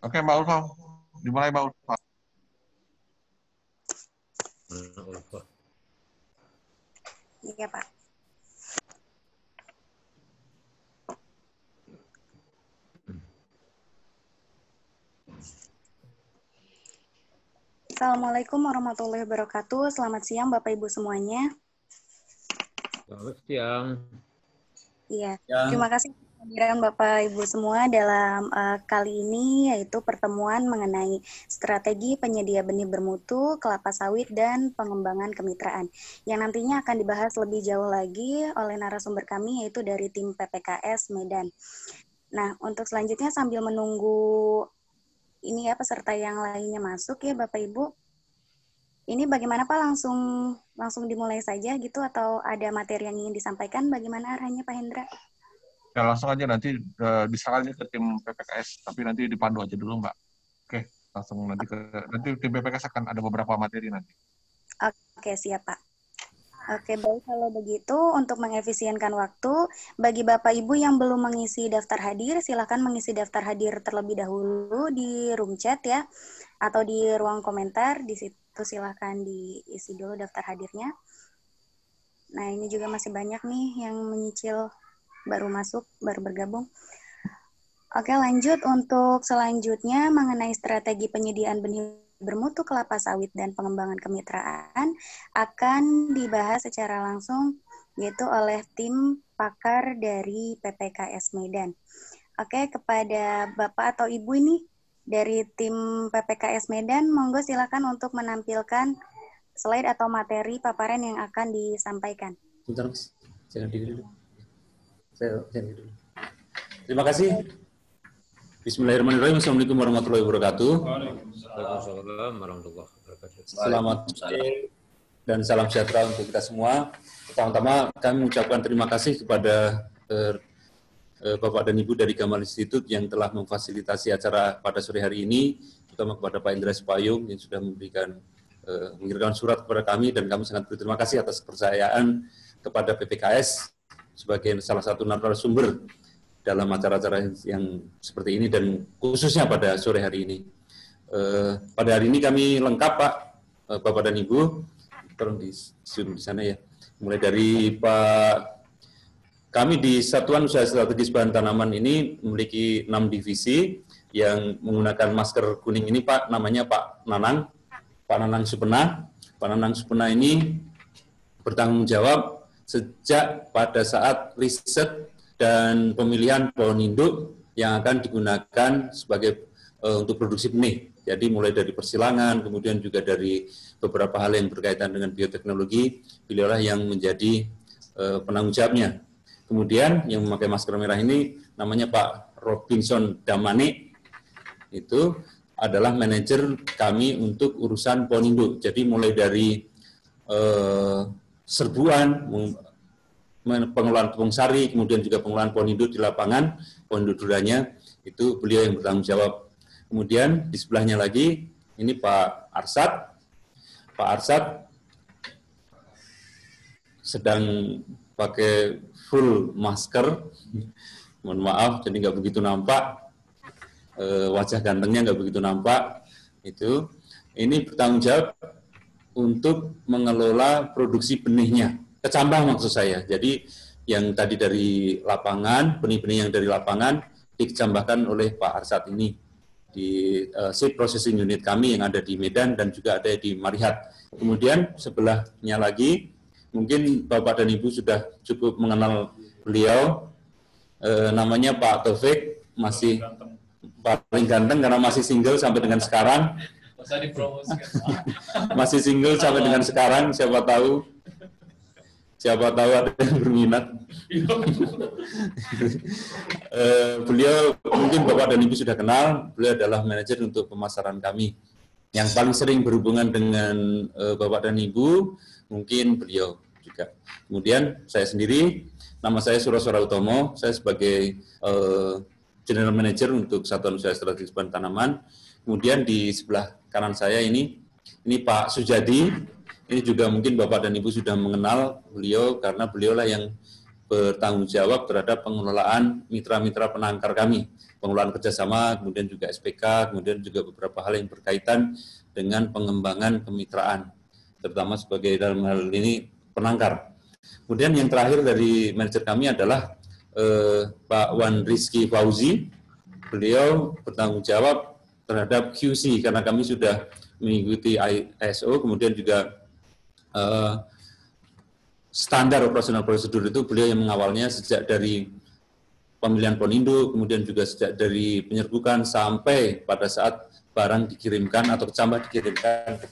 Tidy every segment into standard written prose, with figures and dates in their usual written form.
Oke, Mbak Ulfa. Dimulai, Mbak Ulfa. Iya, Pak. Assalamualaikum warahmatullahi wabarakatuh. Selamat siang Bapak Ibu semuanya. Selamat siang. Iya, terima kasih kehadiran Bapak Ibu semua dalam kali ini, yaitu pertemuan mengenai strategi penyedia benih bermutu, kelapa sawit, dan pengembangan kemitraan, yang nantinya akan dibahas lebih jauh lagi oleh narasumber kami, yaitu dari tim PPKS Medan. Nah, untuk selanjutnya sambil menunggu ini ya peserta yang lainnya masuk ya Bapak Ibu, ini bagaimana Pak, langsung dimulai saja gitu atau ada materi yang ingin disampaikan? Bagaimana arahnya Pak Hendra? Ya, langsung aja nanti diserahkan ke tim PPKS, tapi nanti dipandu aja dulu, Mbak. Oke, langsung nanti tim PPKS akan ada beberapa materi nanti. Oke, siap Pak. Oke, baik kalau begitu untuk mengefisienkan waktu, bagi Bapak Ibu yang belum mengisi daftar hadir, silakan mengisi daftar hadir terlebih dahulu di room chat ya, atau di ruang komentar, di situ silakan diisi dulu daftar hadirnya. Nah, ini juga masih banyak nih yang menyicil baru masuk, baru bergabung. Oke, lanjut untuk selanjutnya mengenai strategi penyediaan benih bermutu kelapa sawit dan pengembangan kemitraan akan dibahas secara langsung yaitu oleh tim pakar dari PPKS Medan. Oke, kepada Bapak atau Ibu ini dari tim PPKS Medan, monggo silakan untuk menampilkan slide atau materi paparan yang akan disampaikan. Bentar, Mas. Jangan dulu. Jangan dulu. Terima kasih. Bismillahirrahmanirrahim. Assalamualaikum warahmatullahi wabarakatuh. Waalaikumsalam warahmatullahi wabarakatuh. Selamat sore dan salam sejahtera untuk kita semua. Pertama-tama kami mengucapkan terima kasih kepada Bapak dan Ibu dari Gamal Institute yang telah memfasilitasi acara pada sore hari ini, terutama kepada Pak Indra Supayung yang sudah mengirimkan surat kepada kami, dan kami sangat berterima kasih atas kepercayaan kepada PPKS sebagai salah satu narasumber dalam acara-acara yang seperti ini dan khususnya pada sore hari ini. Pada hari ini kami lengkap Pak, Bapak dan Ibu, tolong di sana ya. Mulai dari kami di Satuan Usaha Strategis Bahan Tanaman ini memiliki 6 divisi yang menggunakan masker kuning ini Pak, namanya Pak Nanang Supena. Pak Nanang Supena ini bertanggung jawab sejak pada saat riset dan pemilihan pohon induk yang akan digunakan sebagai untuk produksi benih. Jadi mulai dari persilangan, kemudian juga dari beberapa hal yang berkaitan dengan bioteknologi, beliaulah yang menjadi penanggung jawabnya. Kemudian yang memakai masker merah ini namanya Pak Robinson Damane, itu adalah manajer kami untuk urusan pohon induk. Jadi mulai dari serbuan, pengelolaan tepung sari, kemudian juga pengelolaan pohon induk di lapangan, pohon induk duranya, itu beliau yang bertanggung jawab. Kemudian di sebelahnya lagi, ini Pak Arsad. Pak Arsad sedang pakai full masker, mohon maaf, jadi nggak begitu nampak, wajah gantengnya nggak begitu nampak. Itu, ini bertanggung jawab untuk mengelola produksi benihnya. Kecambah maksud saya. Jadi yang tadi dari lapangan, benih-benih yang dari lapangan dikecambahkan oleh Pak Arsad ini di seed processing unit kami yang ada di Medan dan juga ada di Marihat. Kemudian sebelahnya lagi, mungkin Bapak dan Ibu sudah cukup mengenal beliau, namanya Pak Taufik, masih paling ganteng karena masih single sampai dengan sekarang. Masih single sampai dengan sekarang, siapa tahu ada yang berminat. Beliau mungkin Bapak dan Ibu sudah kenal, beliau adalah manajer untuk pemasaran kami. Yang paling sering berhubungan dengan Bapak dan Ibu, mungkin beliau juga. Kemudian saya sendiri, nama saya Suraswara Utomo, saya sebagai General Manager untuk Satuan Usaha Strategis Bahan Tanaman. Kemudian di sebelah kanan saya ini Pak Sujadi. Ini juga mungkin Bapak dan Ibu sudah mengenal beliau karena beliaulah yang bertanggung jawab terhadap pengelolaan mitra-mitra penangkar kami, pengelolaan kerjasama, kemudian juga SPK, kemudian juga beberapa hal yang berkaitan dengan pengembangan kemitraan, terutama sebagai dalam hal ini penangkar. Kemudian yang terakhir dari manajer kami adalah Pak Wan Rizky Fauzi. Beliau bertanggung jawab terhadap QC karena kami sudah mengikuti ISO, kemudian juga standar operasional prosedur itu beliau yang mengawalnya sejak dari pemilihan pondinduk, kemudian juga sejak dari penyerbukan sampai pada saat barang dikirimkan atau kecambah dikirimkan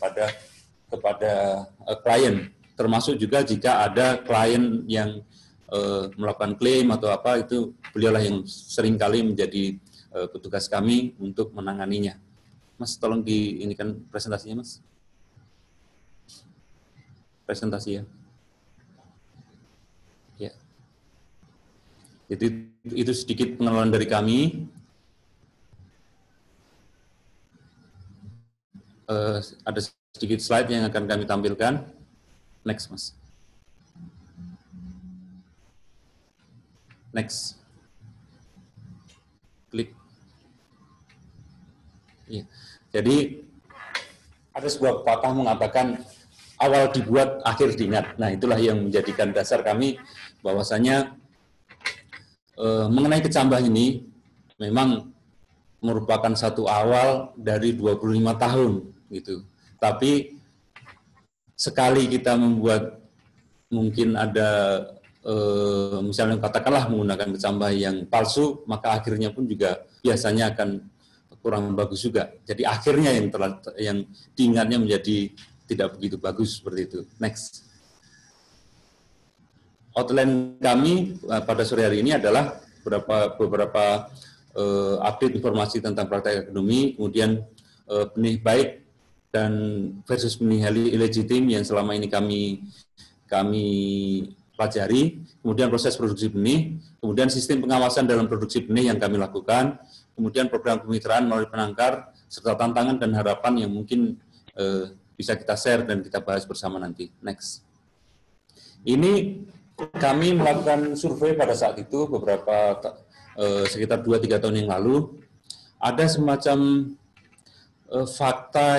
kepada klien, termasuk juga jika ada klien yang melakukan klaim atau apa, itu beliaulah yang seringkali menjadi petugas kami untuk menanganinya. Mas, tolong diinikan presentasinya, Mas. Presentasi ya. Ya. Jadi itu sedikit pengenalan dari kami. Ada sedikit slide yang akan kami tampilkan. Next, Mas. Next. Klik. Ya. Jadi ada sebuah pepatah mengatakan awal dibuat, akhir diingat. Nah, itulah yang menjadikan dasar kami bahwasanya mengenai kecambah ini memang merupakan satu awal dari 25 tahun gitu. Tapi sekali kita membuat mungkin ada misalnya katakanlah menggunakan kecambah yang palsu, maka akhirnya pun juga biasanya akan kurang bagus juga. Jadi akhirnya yang diingatnya menjadi tidak begitu bagus seperti itu. Next. Outline kami pada sore hari ini adalah beberapa update informasi tentang praktek ekonomi, kemudian benih baik dan versus benih illegitim yang selama ini kami pelajari, kemudian proses produksi benih, kemudian sistem pengawasan dalam produksi benih yang kami lakukan, kemudian program kemitraan melalui penangkar, serta tantangan dan harapan yang mungkin bisa kita share dan kita bahas bersama nanti. Next. Ini kami melakukan survei pada saat itu beberapa sekitar 2-3 tahun yang lalu. Ada semacam fakta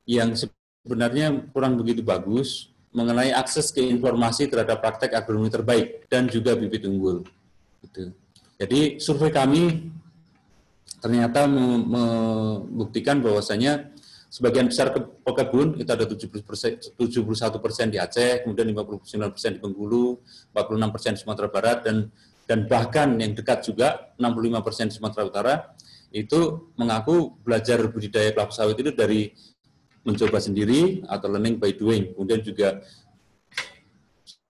yang sebenarnya kurang begitu bagus mengenai akses ke informasi terhadap praktek agronomi terbaik dan juga bibit unggul. Gitu. Jadi survei kami ternyata membuktikan bahwasanya sebagian besar pekebun, itu ada 71% di Aceh, kemudian 59% di Bengkulu, 46% di Sumatera Barat, dan bahkan yang dekat juga 65% di Sumatera Utara, itu mengaku belajar budidaya kelapa sawit itu dari mencoba sendiri atau learning by doing. Kemudian juga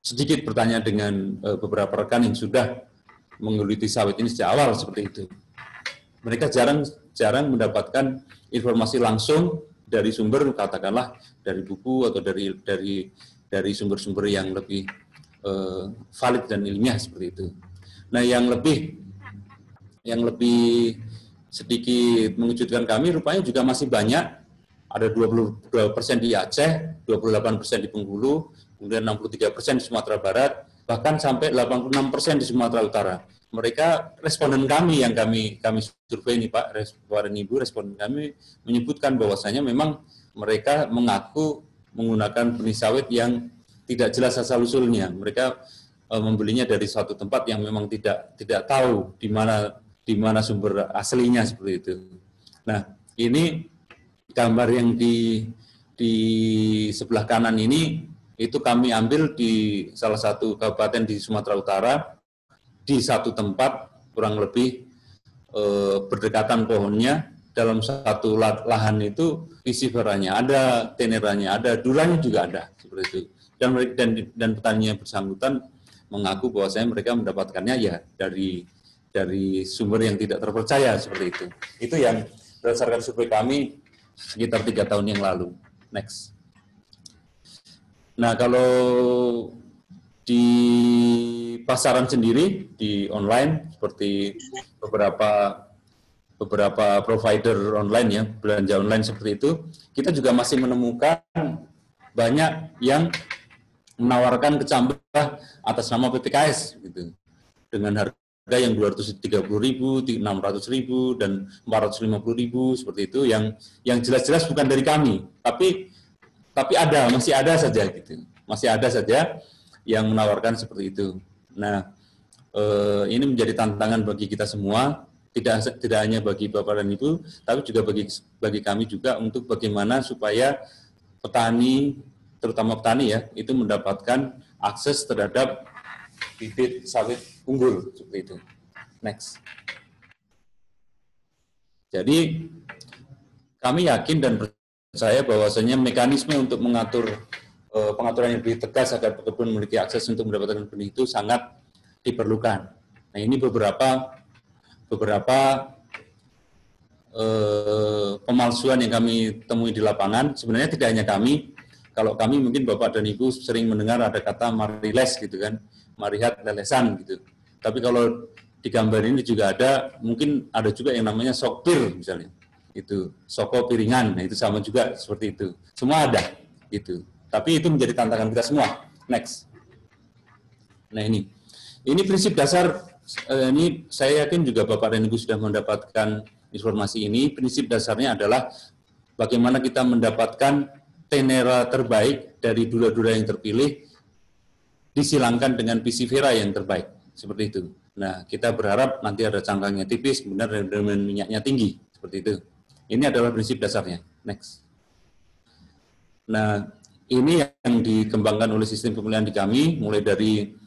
sedikit bertanya dengan beberapa rekan yang sudah menggeluti sawit ini sejak awal seperti itu. Mereka jarang mendapatkan informasi langsung dari sumber, katakanlah dari buku atau dari sumber-sumber yang lebih valid dan ilmiah seperti itu. Nah, yang lebih sedikit mengejutkan kami, rupanya juga masih banyak, ada 22% di Aceh, 28% di Bengkulu, kemudian 63% di Sumatera Barat, bahkan sampai 86% di Sumatera Utara. Mereka, responden kami yang kami survei ini Pak, Bapak dan Ibu, responden kami menyebutkan bahwasanya memang mereka mengaku menggunakan benih sawit yang tidak jelas asal-usulnya. Mereka membelinya dari suatu tempat yang memang tidak tahu di mana sumber aslinya seperti itu. Nah, ini gambar yang di sebelah kanan ini itu kami ambil di salah satu kabupaten di Sumatera Utara, di satu tempat kurang lebih berdekatan pohonnya, dalam satu lahan itu isiferanya ada, teneranya ada, dulanya juga ada seperti itu. Dan petaninya bersangkutan mengaku bahwasanya mereka mendapatkannya ya dari sumber yang tidak terpercaya seperti itu. Itu yang berdasarkan survei kami sekitar 3 tahun yang lalu. Next. Nah, kalau di pasaran sendiri, di online, seperti beberapa provider online ya, belanja online seperti itu, kita juga masih menemukan banyak yang menawarkan kecambah atas nama PPKS gitu. Dengan harga yang 230.000, 600.000 dan 450.000 seperti itu yang jelas-jelas bukan dari kami, tapi masih ada saja gitu. Masih ada saja yang menawarkan seperti itu. Nah, ini menjadi tantangan bagi kita semua, tidak hanya bagi Bapak dan Ibu, tapi juga bagi kami juga untuk bagaimana supaya petani, terutama petani ya, itu mendapatkan akses terhadap bibit sawit unggul seperti itu. Next. Jadi kami yakin dan percaya bahwasanya mekanisme untuk mengatur pengaturan yang lebih tegas agar pekebun memiliki akses untuk mendapatkan benih itu sangat diperlukan. Nah, ini beberapa pemalsuan yang kami temui di lapangan. Sebenarnya tidak hanya kami. Kalau kami mungkin Bapak dan Ibu sering mendengar ada kata mariles gitu kan, marihat lelesan gitu. Tapi kalau di gambar ini juga ada, mungkin ada juga yang namanya sokpir misalnya. Itu soko piringan, nah itu sama juga seperti itu. Semua ada gitu. Tapi itu menjadi tantangan kita semua. Next. Nah ini prinsip dasar, ini saya yakin juga Bapak dan Ibu sudah mendapatkan informasi ini. Prinsip dasarnya adalah bagaimana kita mendapatkan tenera terbaik dari dura-dura yang terpilih disilangkan dengan pisifera yang terbaik, seperti itu. Nah, kita berharap nanti ada cangkangnya tipis, benar dan minyaknya tinggi, seperti itu. Ini adalah prinsip dasarnya. Next. Nah, ini yang dikembangkan oleh sistem pemilihan di kami, mulai dari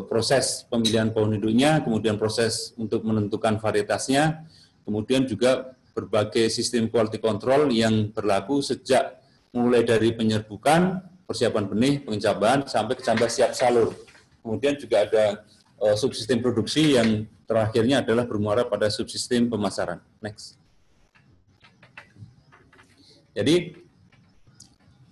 proses pemilihan pohon induknya, kemudian proses untuk menentukan varietasnya, kemudian juga berbagai sistem quality control yang berlaku sejak mulai dari penyerbukan, persiapan benih, pengecambahan, sampai kecambah siap salur. Kemudian juga ada subsistem produksi yang terakhirnya adalah bermuara pada subsistem pemasaran. Next. Jadi,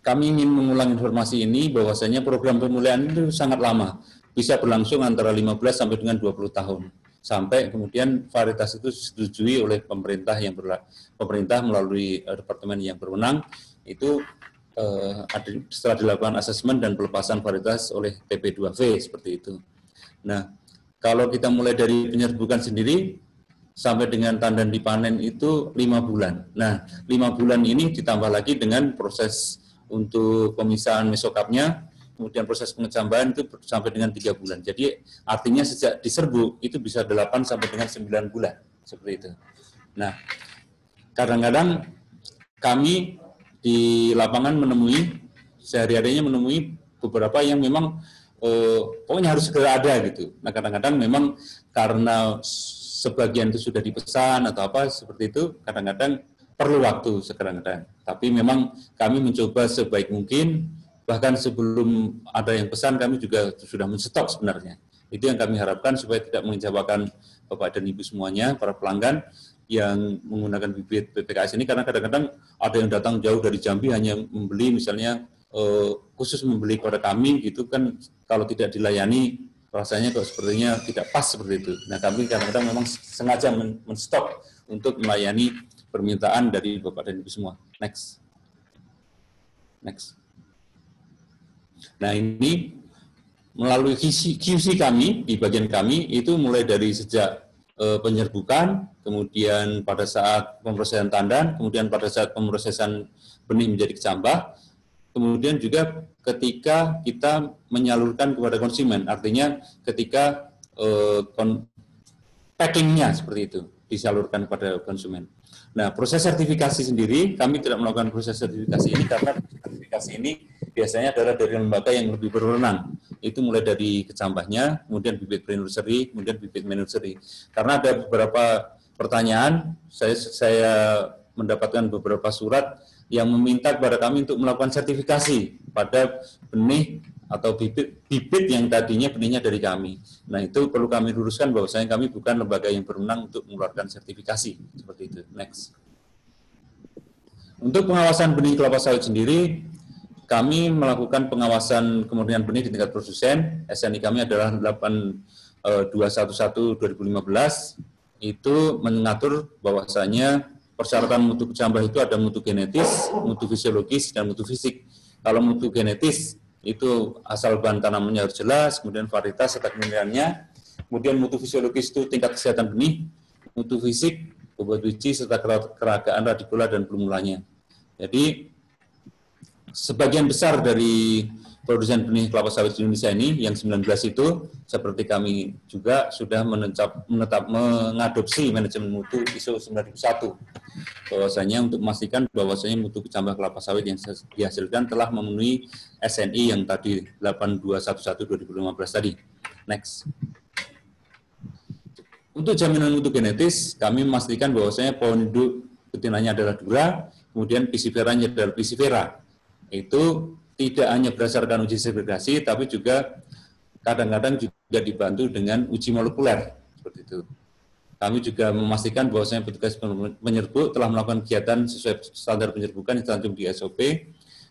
kami ingin mengulang informasi ini bahwasanya program pemulihan itu sangat lama. Bisa berlangsung antara 15 sampai dengan 20 tahun. Sampai kemudian varietas itu disetujui oleh pemerintah melalui departemen yang berwenang, itu setelah dilakukan asesmen dan pelepasan varietas oleh PP2V seperti itu. Nah, kalau kita mulai dari penyerbukan sendiri sampai dengan tandan dipanen itu 5 bulan. Nah, 5 bulan ini ditambah lagi dengan proses untuk pemisahan mesokapnya, kemudian proses pengecambahan itu sampai dengan 3 bulan. Jadi artinya sejak diserbu itu bisa 8 sampai dengan 9 bulan seperti itu. Nah, kadang-kadang kami di lapangan menemui, sehari-harinya menemui beberapa yang memang pokoknya harus segera ada gitu. Nah, kadang-kadang memang karena sebagian itu sudah dipesan atau apa seperti itu, kadang-kadang perlu waktu kadang-kadang. Tapi memang kami mencoba sebaik mungkin, bahkan sebelum ada yang pesan kami juga sudah menstok sebenarnya. Itu yang kami harapkan supaya tidak mengecewakan Bapak dan Ibu semuanya, para pelanggan yang menggunakan bibit PPKS ini, karena kadang-kadang ada yang datang jauh dari Jambi hanya membeli misalnya khusus membeli pada kami gitu kan, kalau tidak dilayani rasanya kok sepertinya tidak pas seperti itu. Nah, kami kadang-kadang memang sengaja menstok untuk melayani permintaan dari Bapak dan Ibu semua. Next. Nah, ini melalui QC kami di bagian kami itu mulai dari sejak penyerbukan, kemudian pada saat pemrosesan tandan, kemudian pada saat pemrosesan benih menjadi kecambah, kemudian juga ketika kita menyalurkan kepada konsumen, artinya ketika packingnya seperti itu disalurkan kepada konsumen. Nah, proses sertifikasi sendiri kami tidak melakukan proses sertifikasi ini karena sertifikasi ini biasanya adalah dari lembaga yang lebih berwenang. Itu mulai dari kecambahnya, kemudian bibit pre-nursery, kemudian bibit mid-nursery. Karena ada beberapa pertanyaan, saya mendapatkan beberapa surat yang meminta kepada kami untuk melakukan sertifikasi pada benih atau bibit yang tadinya benihnya dari kami. Nah, itu perlu kami luruskan bahwasanya kami bukan lembaga yang berwenang untuk mengeluarkan sertifikasi seperti itu. Next. Untuk pengawasan benih kelapa sawit sendiri, kami melakukan pengawasan kemurnian benih di tingkat produsen. SNI kami adalah 8211/2015. Itu mengatur bahwasanya persyaratan mutu kecambah itu ada mutu genetis, mutu fisiologis, dan mutu fisik. Kalau mutu genetis itu asal bahan tanamannya harus jelas, kemudian varietas serta kemineralnya, kemudian mutu fisiologis itu tingkat kesehatan benih, mutu fisik, bobot biji, serta keragaan radikula dan pelumulanya. Jadi, sebagian besar dari produsen benih kelapa sawit di Indonesia ini, yang 19 itu, seperti kami juga sudah mengadopsi manajemen mutu ISO 9001, bahwasanya untuk memastikan bahwasanya mutu kecambah kelapa sawit yang dihasilkan telah memenuhi SNI yang tadi 8211/2015 tadi. Next. Untuk jaminan mutu genetis, kami memastikan bahwasanya pohon induk betinanya adalah Dura, kemudian Pisciferanya adalah Piscifera. Itu tidak hanya berdasarkan uji segregasi, tapi juga kadang-kadang juga dibantu dengan uji molekuler seperti itu. Kami juga memastikan bahwasanya petugas penyerbuk telah melakukan kegiatan sesuai standar penyerbukan yang tercantum di SOP.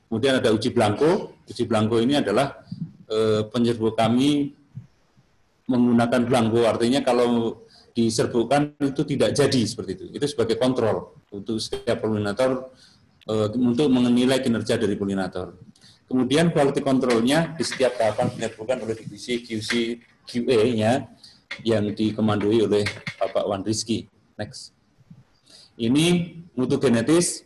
Kemudian ada uji blanko. Uji blanko ini adalah penyerbuk kami menggunakan blanko, artinya kalau diserbukkan itu tidak jadi seperti itu. Itu sebagai kontrol untuk setiap polinator untuk menilai kinerja dari polinator. Kemudian quality control-nya di setiap tahapan penyerbukan oleh divisi QC QA-nya yang dikomandoi oleh Bapak Wan Rizky. Next. Ini mutu genetis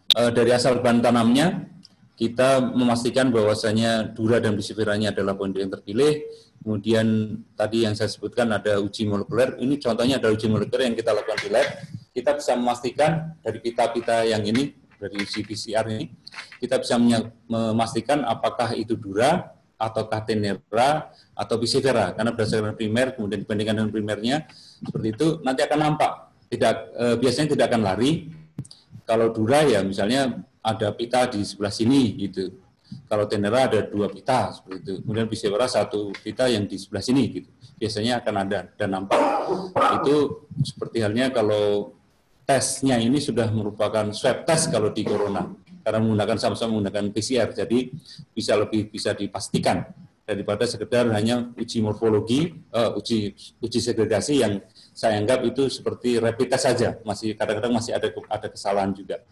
dari asal bahan tanamnya. Kita memastikan bahwasanya Dura dan Pisciferanya adalah pohon yang terpilih. Kemudian tadi yang saya sebutkan ada uji molekuler. Ini contohnya ada uji molekuler yang kita lakukan di lab. Kita bisa memastikan dari pita-pita yang ini, dari uji PCR ini, kita bisa memastikan apakah itu Dura, ataukah Tenera, atau Piscifera. Karena berdasarkan primer, kemudian dibandingkan dengan primernya, seperti itu, nanti akan nampak. Biasanya tidak akan lari. Kalau Dura ya misalnya ada pita di sebelah sini, gitu. Kalau Tenera ada 2 pita, seperti itu. Kemudian Piscifera 1 pita yang di sebelah sini, gitu. Biasanya akan ada dan nampak. Itu seperti halnya kalau tesnya ini sudah merupakan swab test kalau di corona, karena menggunakan sama-sama menggunakan PCR, jadi bisa dipastikan daripada sekedar hanya uji morfologi, uji segregasi yang saya anggap itu seperti rapid test saja, masih kadang-kadang masih ada kesalahan juga.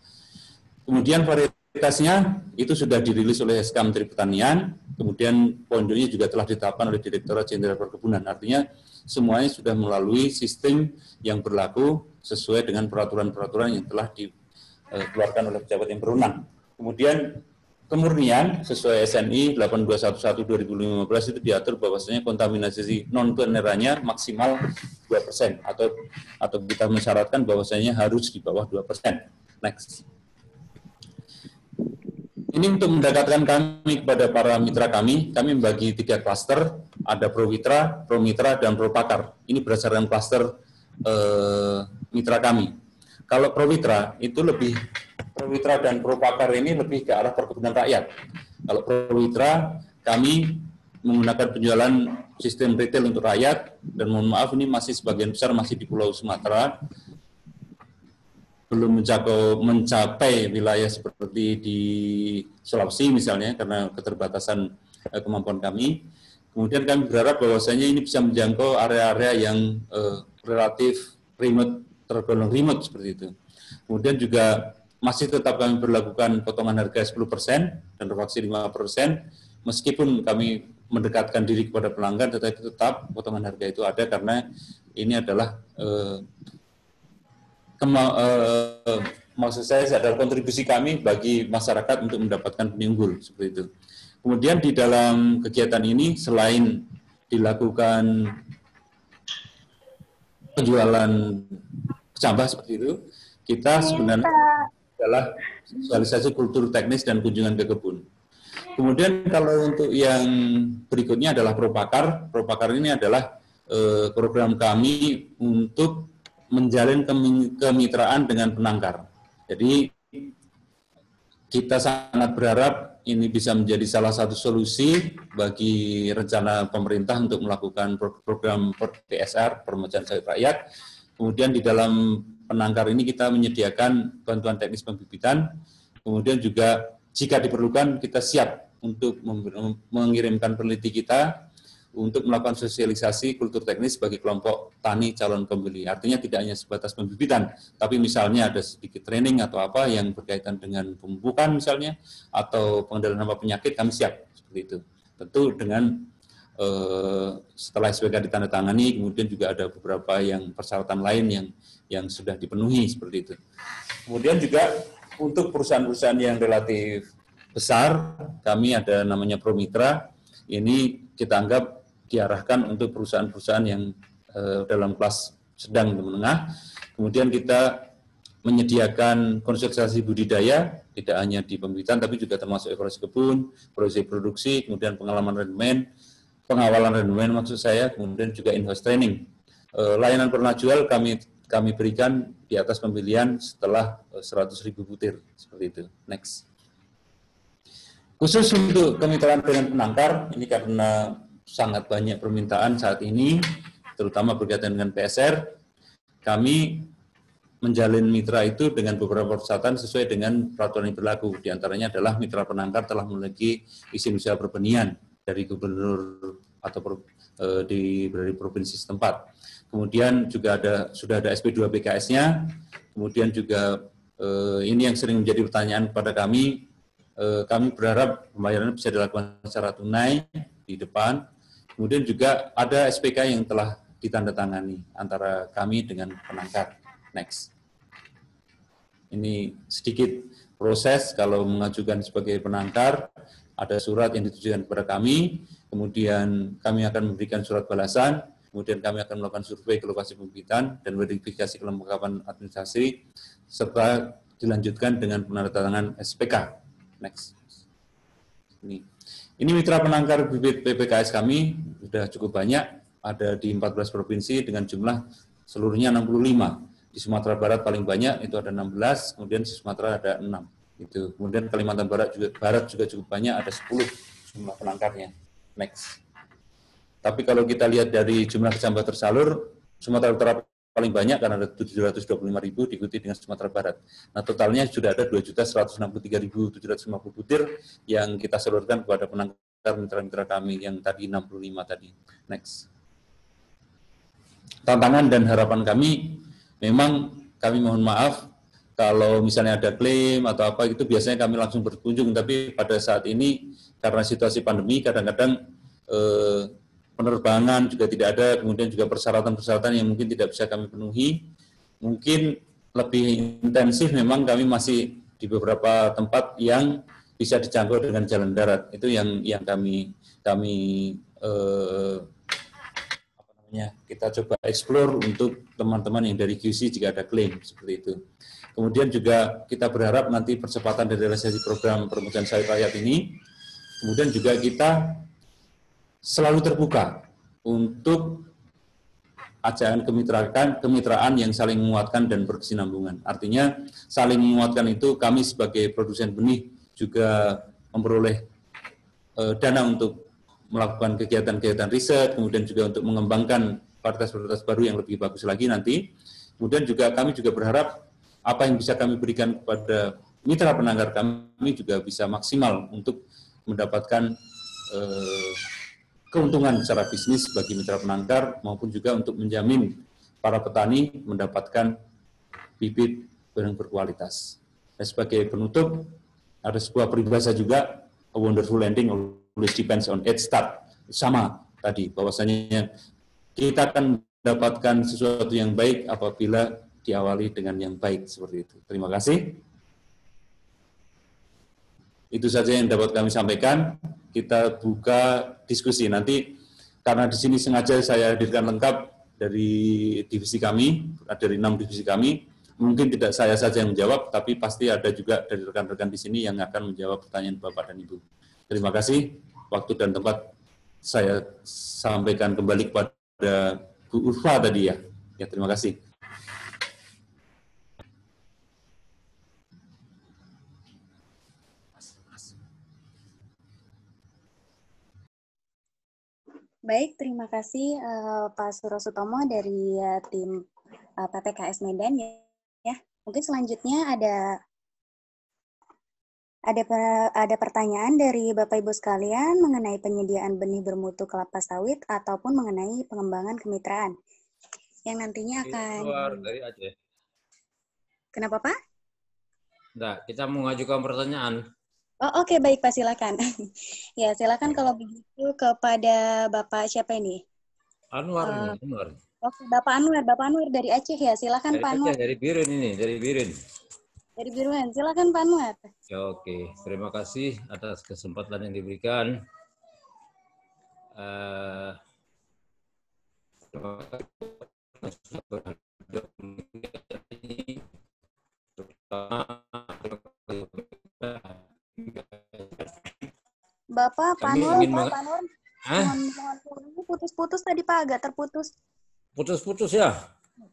Kemudian varietasnya itu sudah dirilis oleh SK Menteri Pertanian, kemudian poinnya juga telah ditetapkan oleh Direktorat Jenderal Perkebunan, artinya semuanya sudah melalui sistem yang berlaku sesuai dengan peraturan-peraturan yang telah dikeluarkan oleh pejabat yang berwenang. Kemudian kemurnian sesuai SNI 8211/2015 itu diatur bahwasanya kontaminasi non-Teneranya maksimal 2% atau kita mensyaratkan bahwasanya harus di bawah 2%. Next. Ini untuk mendekatkan kami kepada para mitra kami membagi 3 klaster, ada Prowitra, Promitra, dan Propakar. Ini berdasarkan klaster mitra kami. Kalau Prowitra itu Prowitra dan Propakar ini lebih ke arah perkebunan rakyat. Kalau Prowitra kami menggunakan penjualan sistem retail untuk rakyat, dan mohon maaf ini masih sebagian besar masih di Pulau Sumatera, belum mencapai wilayah seperti di Sulawesi misalnya karena keterbatasan kemampuan kami. Kemudian kami berharap bahwasanya ini bisa menjangkau area-area yang relatif remote, tergolong remote seperti itu. Kemudian juga masih tetap kami berlakukan potongan harga 10% dan refaksi 5%, meskipun kami mendekatkan diri kepada pelanggan, tetapi tetap potongan harga itu ada karena ini adalah maksud saya adalah kontribusi kami bagi masyarakat untuk mendapatkan benih unggul seperti itu. Kemudian di dalam kegiatan ini selain dilakukan penjualan kecambah seperti itu, kita sebenarnya adalah sosialisasi kultur teknis dan kunjungan ke kebun. Kemudian kalau untuk yang berikutnya adalah Propakar. Propakar ini adalah program kami untuk menjalin kemitraan dengan penangkar. Jadi kita sangat berharap ini bisa menjadi salah satu solusi bagi rencana pemerintah untuk melakukan program PSR, permajaan sawit rakyat. Kemudian di dalam penangkar ini kita menyediakan bantuan teknis pembibitan. Kemudian juga jika diperlukan kita siap untuk mengirimkan peneliti kita untuk melakukan sosialisasi kultur teknis bagi kelompok tani calon pembeli. Artinya tidak hanya sebatas pembibitan, tapi misalnya ada sedikit training atau apa yang berkaitan dengan pemupukan misalnya, atau pengendalian hama penyakit, kami siap seperti itu. Tentu dengan setelah SPK ditandatangani, kemudian juga ada beberapa yang persyaratan lain yang sudah dipenuhi seperti itu. Kemudian juga untuk perusahaan-perusahaan yang relatif besar, kami ada namanya Promitra. Ini kita anggap diarahkan untuk perusahaan-perusahaan yang dalam kelas sedang dan menengah. Kemudian kita menyediakan konsultasi budidaya, tidak hanya di pembibitan, tapi juga termasuk evaluasi kebun, proses produksi, kemudian pengalaman rendemen, pengawalan rendemen maksud saya, kemudian juga in-house training. Layanan pernah jual kami berikan di atas pembelian setelah 100.000 butir, seperti itu. Next. Khusus untuk kemitraan dengan penangkar, ini karena sangat banyak permintaan saat ini, terutama berkaitan dengan PSR, kami menjalin mitra itu dengan beberapa persyaratan sesuai dengan peraturan yang berlaku. Di antaranya adalah mitra penangkar telah memiliki izin usaha pertanian dari gubernur atau dari provinsi setempat. Kemudian juga sudah ada SP2 BKS-nya. Kemudian juga ini yang sering menjadi pertanyaan kepada kami. Kami berharap pembayaran bisa dilakukan secara tunai di depan. Kemudian juga ada SPK yang telah ditandatangani antara kami dengan penangkar. Next. Ini sedikit proses kalau mengajukan sebagai penangkar, ada surat yang ditujukan kepada kami, kemudian kami akan memberikan surat balasan, kemudian kami akan melakukan survei ke lokasi pembibitan dan verifikasi kelengkapan administrasi, serta dilanjutkan dengan penandatanganan SPK. Next. Ini mitra penangkar bibit PPKS kami sudah cukup banyak, ada di 14 provinsi dengan jumlah seluruhnya 65. Di Sumatera Barat paling banyak itu ada 16, kemudian di Sumatera ada 6. Itu. Kemudian Kalimantan Barat juga cukup banyak, ada 10 jumlah penangkarnya. Next. Tapi kalau kita lihat dari jumlah kecamatan tersalur, Sumatera Utara paling banyak karena ada 725.000, diikuti dengan Sumatera Barat. Nah, totalnya sudah ada 2.163.750 butir yang kita salurkan kepada penangkar mitra-mitra kami yang tadi 65 tadi. Next. Tantangan dan harapan kami, memang kami mohon maaf kalau misalnya ada klaim atau apa itu biasanya kami langsung berkunjung, tapi pada saat ini karena situasi pandemi kadang-kadang penerbangan juga tidak ada, kemudian juga persyaratan-persyaratan yang mungkin tidak bisa kami penuhi. Mungkin lebih intensif memang kami masih di beberapa tempat yang bisa dijangkau dengan jalan darat. Itu yang kami kita coba explore untuk teman-teman yang dari QC jika ada klaim seperti itu. Kemudian juga kita berharap nanti percepatan dari realisasi program permukaan sawit rakyat ini, kemudian juga kita selalu terbuka untuk ajakan kemitraan yang saling menguatkan dan berkesinambungan. Artinya saling menguatkan itu kami sebagai produsen benih juga memperoleh dana untuk melakukan kegiatan-kegiatan riset, kemudian juga untuk mengembangkan varietas-varietas baru yang lebih bagus lagi nanti. Kemudian juga kami juga berharap apa yang bisa kami berikan kepada mitra penangkar kami juga bisa maksimal untuk mendapatkan keuntungan secara bisnis bagi mitra penangkar maupun juga untuk menjamin para petani mendapatkan bibit yang berkualitas. Dan sebagai penutup, ada sebuah peribahasa juga, a wonderful landing always depends on its start. Sama tadi, bahwasanya kita akan mendapatkan sesuatu yang baik apabila diawali dengan yang baik seperti itu. Terima kasih. Itu saja yang dapat kami sampaikan. Kita buka diskusi nanti, karena di sini sengaja saya hadirkan lengkap dari divisi kami, dari 6 divisi kami. Mungkin tidak saya saja yang menjawab, tapi pasti ada juga dari rekan-rekan di sini yang akan menjawab pertanyaan Bapak dan Ibu. Terima kasih. Waktu dan tempat saya sampaikan kembali kepada Bu Urfa tadi ya. Ya, terima kasih. Baik, terima kasih Pak Surosutomo dari tim PPKS Medan ya. Mungkin selanjutnya ada Ada pertanyaan dari Bapak Ibu sekalian mengenai penyediaan benih bermutu kelapa sawit ataupun mengenai pengembangan kemitraan yang nantinya akan. Luar dari Aceh. Kenapa Pak? Nah, kita mau mengajukan pertanyaan. Oh, oke, baik Pak, silakan. Ya, silakan kalau begitu kepada Bapak siapa ini? Anwar ini, Anwar. Oke, Bapak Anwar dari Aceh ya, silakan Dari Pak Aceh, Anwar. dari Biren ini, dari Biren. Dari Biruan, silakan Pak Anwar. Ya, oke, terima kasih atas kesempatan yang diberikan. Bapak Kami Anwar, ingin Pak Anwar, mohon putus-putus tadi Pak, agak terputus. Putus-putus ya?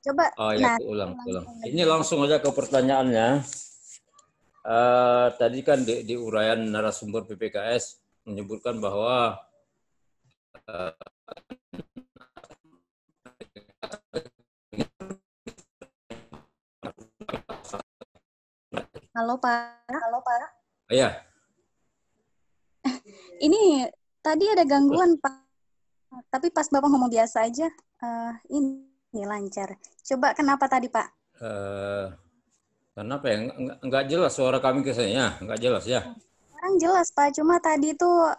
Coba. Oh ya, aku ulang. Ini langsung aja ke pertanyaannya. Tadi kan di uraian narasumber PPKS menyebutkan bahwa Halo Pak. ya, Ini tadi ada gangguan Pak, tapi pas Bapak ngomong biasa aja, ini lancar. Coba kenapa tadi Pak? kenapa ya? Nggak jelas suara kami ke saya, nggak jelas ya? Sekarang jelas Pak, cuma tadi tuh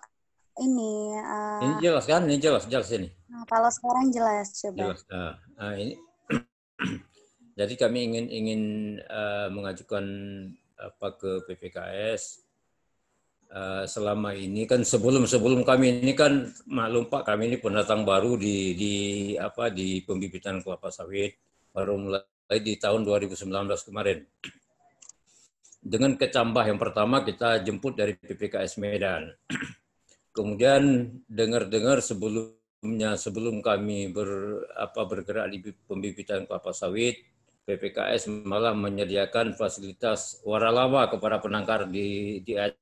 ini. Ini jelas kan? Ini jelas ini. Nah, kalau sekarang jelas, coba. Jelas. Ini. Jadi kami ingin mengajukan ke PPKS. Selama ini kan sebelum kami ini kan maklum Pak, kami ini pendatang baru di pembibitan kelapa sawit, baru mulai di tahun 2019 kemarin. Dengan kecambah yang pertama kita jemput dari PPKS Medan. Kemudian dengar-dengar sebelum kami bergerak di pembibitan kelapa sawit, PPKS malah menyediakan fasilitas waralaba kepada penangkar di Aceh.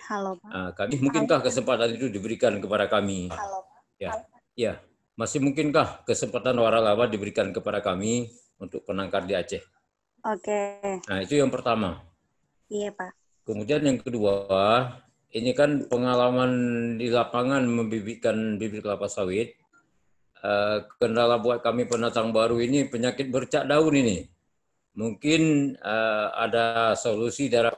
Halo, Pak. Kami mungkinkah kesempatan itu diberikan kepada kami? Halo, Pak. Ya. Masih mungkinkah kesempatan waralaba diberikan kepada kami untuk penangkar di Aceh? Oke. Nah, itu yang pertama. Iya, Pak. Kemudian yang kedua, ini kan pengalaman di lapangan membibitkan bibit kelapa sawit. Kendala buat kami pendatang baru ini penyakit bercak daun ini. Mungkin ada solusi dari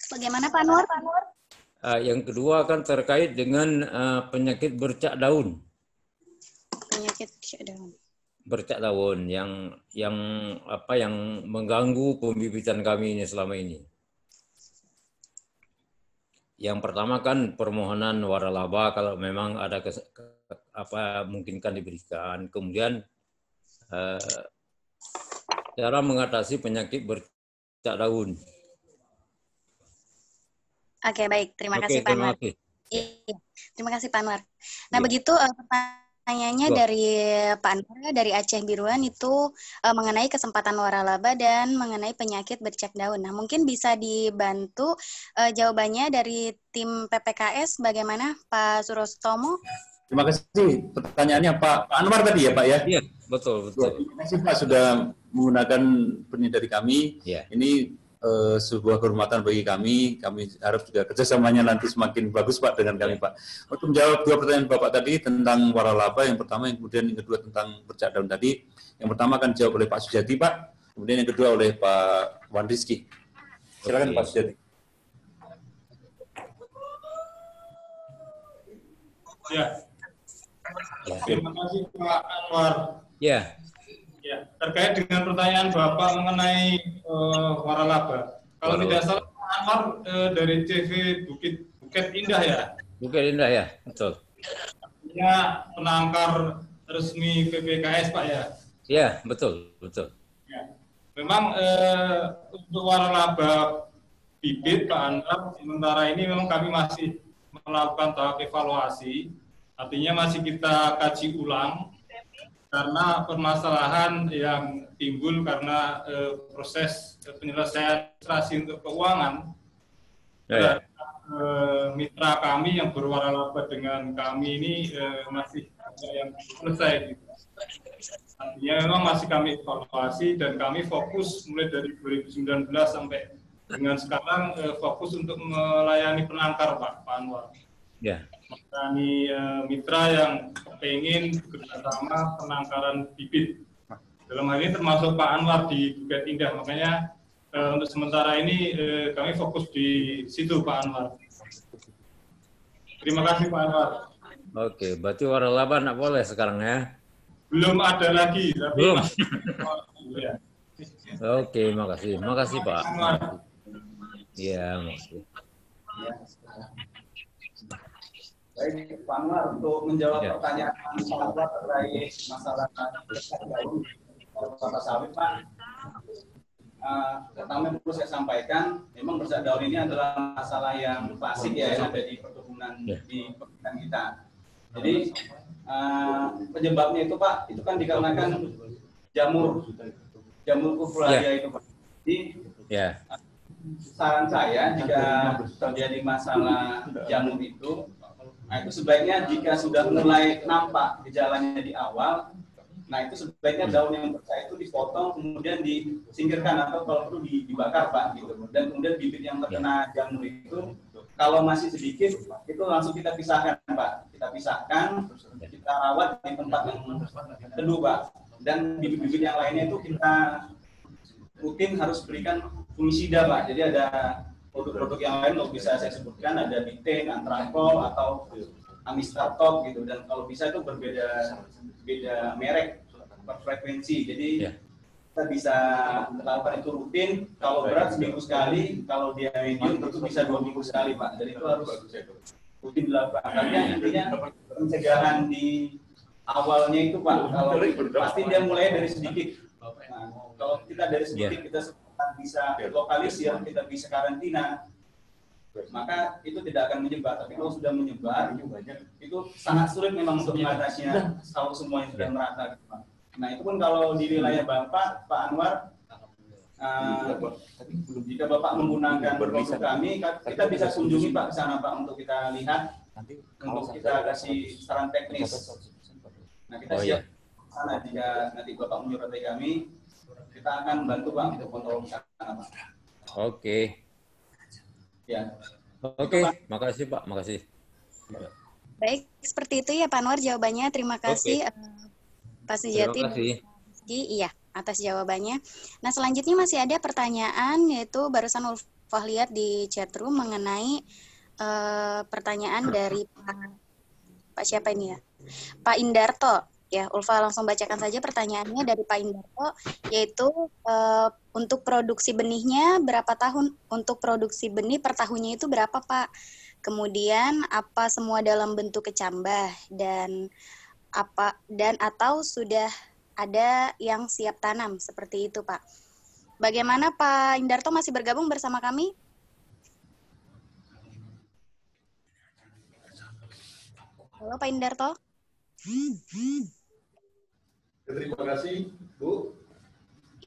Bagaimana Pak Nur? Yang kedua kan terkait dengan penyakit bercak daun. Penyakit bercak daun. Bercak daun yang mengganggu pembibitan kami ini selama ini. Yang pertama kan permohonan waralaba kalau memang ada mungkinkan diberikan. Kemudian cara mengatasi penyakit bercak daun. Oke, baik. Terima kasih Pak Anwar. Iya, terima kasih Pak Anwar. Nah, begitu pertanyaannya dari Pak Anwar dari Aceh Biruan itu mengenai kesempatan waralaba dan mengenai penyakit bercak daun. Nah, mungkin bisa dibantu jawabannya dari tim PPKS bagaimana Pak Surostomo? Terima kasih. Pertanyaannya Pak Anwar tadi ya Pak ya? Iya, betul. Terima kasih Pak sudah menggunakan penelitian dari kami. Ya. Ini sebuah kehormatan bagi kami. Kami harap juga kerjasamanya nanti semakin bagus Pak dengan kami Pak. Untuk menjawab dua pertanyaan Bapak tadi tentang waralaba, yang pertama, yang kemudian yang kedua tentang bercak daun tadi. Yang pertama akan dijawab oleh Pak Sujati Pak, kemudian yang kedua oleh Pak Wan Rizky. Silakan Pak Sujati. Ya. Terima kasih Pak Anwar. Ya. Ya, terkait dengan pertanyaan Bapak mengenai waralaba. Kalau tidak salah Pak Anwar dari CV Bukit Indah ya? Bukit Indah ya, betul. Artinya penangkar resmi PPKS Pak ya? Ya, betul. Ya. Memang untuk waralaba bibit Pak Anwar, sementara ini memang kami masih melakukan tahap evaluasi, artinya masih kita kaji ulang karena permasalahan yang timbul karena proses penyelesaian administrasi untuk keuangan terhadap mitra kami yang berwaralaba dengan kami ini masih ada yang selesai. Gitu. Artinya memang masih kami evaluasi dan kami fokus mulai dari 2019 sampai dengan sekarang fokus untuk melayani penangkar Pak Anwar. Ya. Melayani mitra yang pengen bekerjasama penangkaran bibit. Dalam hal ini termasuk Pak Anwar di Bukit Indah. Makanya untuk sementara ini kami fokus di situ Pak Anwar. Terima kasih Pak Anwar. Oke, berarti waralaba nggak boleh sekarang ya? Belum ada lagi, tapi Belum. Ya. Oke, makasih. Makasih Pak. Iya, makasih. Baik, Pak Anwar, untuk menjawab Ya. pertanyaan Pak terkait masalah kelapa sawit, Pak. Pertama yang perlu saya sampaikan, memang bercak daun ini adalah masalah yang klasik ya yang ada di perkebunan kita. Jadi penyebabnya itu Pak, itu kan dikarenakan jamur kufularia itu Pak. Jadi saran saya jika terjadi masalah jamur itu, nah itu sebaiknya jika sudah mulai nampak gejalanya di awal, nah itu sebaiknya daun yang bercak itu dipotong kemudian disingkirkan atau kalau perlu dibakar Pak gitu. Dan kemudian bibit yang terkena jamur itu kalau masih sedikit itu langsung kita pisahkan Pak. Kita pisahkan, kita rawat di tempat yang teduh Pak. Dan bibit-bibit yang lainnya itu kita rutin harus berikan fungisida Pak. Jadi ada produk-produk yang lain kalau bisa saya sebutkan ada Bitin, Antrakol atau Amistartop gitu, dan kalau bisa itu beda merek per frekuensi. Jadi kita bisa melakukan itu rutin. Kalau berat seminggu sekali, kalau dia medium itu bisa 2 minggu sekali Pak. Jadi itu harus rutin dilakukan. Karena intinya pencegahan di awalnya itu Pak, kalau pasti dia mulai dari sedikit. Nah, kalau kita dari sedikit kita bisa lokalisir, kita bisa karantina, maka itu tidak akan menyebar. Tapi kalau sudah menyebar, itu sangat sulit memang untuk mengatasinya kalau semuanya sudah merata. Nah itu pun kalau di wilayah Bapak, Pak Anwar, jika Bapak menggunakan produk kami, kita bisa kunjungi Pak ke sana Pak untuk kita lihat, untuk kita kasih saran teknis. Nah kita siap ke sana jika nanti Bapak menyurati kami. Kita akan bantu Pak untuk kontrol ke sana Pak. Oke. Ya. Oke, makasih Pak, makasih. Baik, seperti itu ya Pak Anwar jawabannya. Terima kasih Pak Sujati. Terima kasih. Iya, atas jawabannya. Nah, selanjutnya masih ada pertanyaan, yaitu barusan Ulfah lihat di chatroom mengenai pertanyaan dari Pak siapa ini ya? Pak Indarto. Ya, Ulfa langsung bacakan saja pertanyaannya dari Pak Indarto, yaitu untuk produksi benihnya berapa tahun? Untuk produksi benih per tahunnya itu berapa Pak? Kemudian apa semua dalam bentuk kecambah dan atau sudah ada yang siap tanam seperti itu Pak? Bagaimana Pak Indarto, masih bergabung bersama kami? Halo Pak Indarto. Terima kasih, Bu.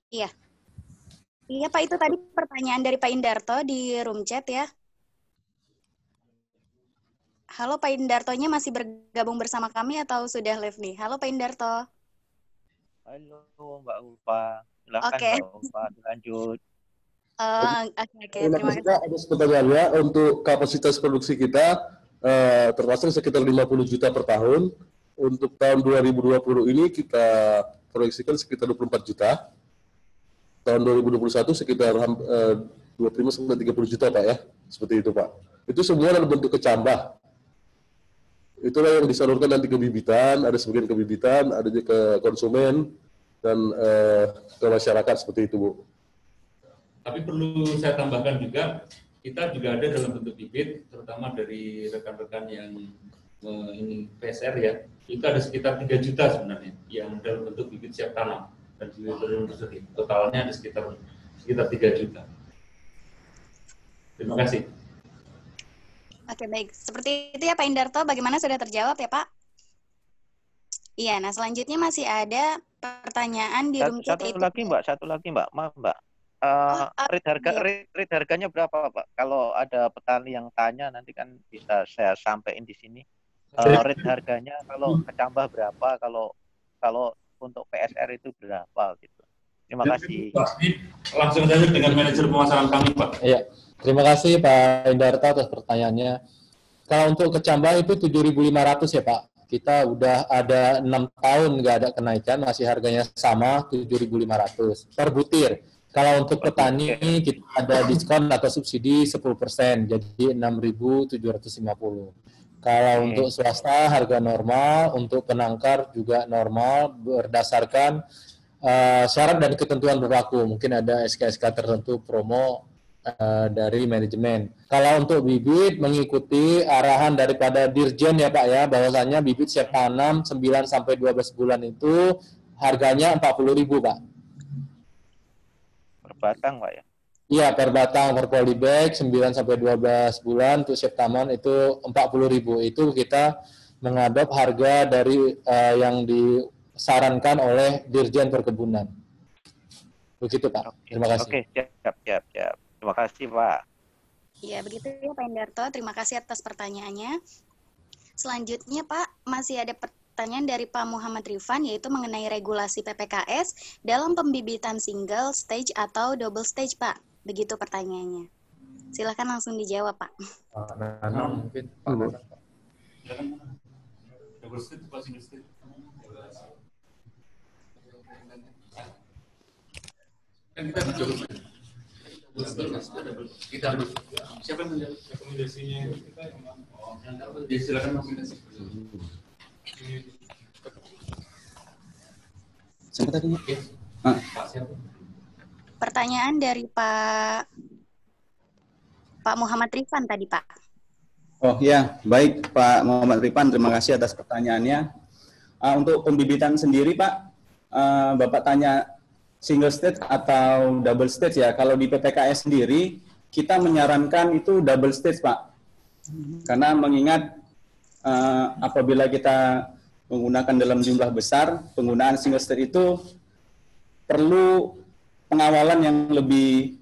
Iya. Iya Pak, itu tadi pertanyaan dari Pak Indarto di room chat ya. Halo Pak Indartonya masih bergabung bersama kami atau sudah live nih? Halo Pak Indarto. Halo Mbak Ulfa. Silakan Mbak Ulfa, lanjut. Oke. Terima kasih. Ada pertanyaannya untuk kapasitas produksi kita terpasang sekitar 50 juta per tahun. Untuk tahun 2020 ini kita proyeksikan sekitar 24 juta. Tahun 2021 sekitar 25 sampai 30 juta Pak ya. Seperti itu Pak. Itu semua dalam bentuk kecambah. Itulah yang disalurkan nanti ke bibitan, ada sebagian ke bibitan, ada juga ke konsumen dan ke masyarakat seperti itu Bu. Tapi perlu saya tambahkan juga, kita juga ada dalam bentuk bibit, terutama dari rekan-rekan yang ini PSR ya, itu ada sekitar 3 juta sebenarnya yang dalam bentuk bibit siap tanam dan totalnya ada sekitar 3 juta. Terima kasih. Oke, baik. Seperti itu ya Pak Indarto, bagaimana sudah terjawab ya Pak? Iya, nah selanjutnya masih ada pertanyaan di room chat itu. Satu lagi Mbak, maaf Mbak. Rate harganya berapa Pak? Kalau ada petani yang tanya nanti kan bisa saya sampaikan di sini. Rate harganya kalau kecambah berapa, kalau untuk PSR itu berapa gitu. Terima kasih. Langsung saja dengan manajer pemasaran kami, Pak. Iya, terima kasih Pak Indarta atas pertanyaannya. Kalau untuk kecambah itu 7.500 ya Pak. Kita udah ada 6 tahun nggak ada kenaikan, masih harganya sama 7.500 per butir. Kalau untuk petani kita ada diskon atau subsidi 10%, jadi 6.750. Kalau untuk swasta harga normal, untuk penangkar juga normal berdasarkan syarat dan ketentuan berlaku. Mungkin ada SK-SK tertentu promo dari manajemen. Kalau untuk bibit mengikuti arahan daripada Dirjen ya Pak ya, bahwasannya bibit siap tanam 9 sampai 12 bulan itu harganya 40.000 Pak. Per batang Pak ya? Iya, per batang, per polybag 9 sampai 12 bulan untuk siap tanam itu 40.000. Itu kita mengadop harga dari yang disarankan oleh Dirjen Perkebunan. Begitu Pak. Terima kasih. Oke, siap. Terima kasih Pak. Iya, begitu ya Pak Indarto. Terima kasih atas pertanyaannya. Selanjutnya Pak, masih ada pertanyaan dari Pak Muhammad Rifan, yaitu mengenai regulasi PPKS dalam pembibitan single stage atau double stage Pak. Begitu pertanyaannya. Silakan langsung dijawab Pak. Mungkin Pak. Double stage atau single stage? Kan kita di double stage. Kita siapa yang menjawab rekomendasinya? Silakan rekomendasi. Siapa tadi? Pertanyaan dari Pak Muhammad Rifan tadi Pak. Oh ya, baik Pak Muhammad Rifan, terima kasih atas pertanyaannya. Untuk pembibitan sendiri Pak, Bapak tanya single stage atau double stage ya. Kalau di PPKS sendiri, kita menyarankan itu double stage Pak. Karena mengingat apabila kita menggunakan dalam jumlah besar, penggunaan single stage itu perlu pengawalan yang lebih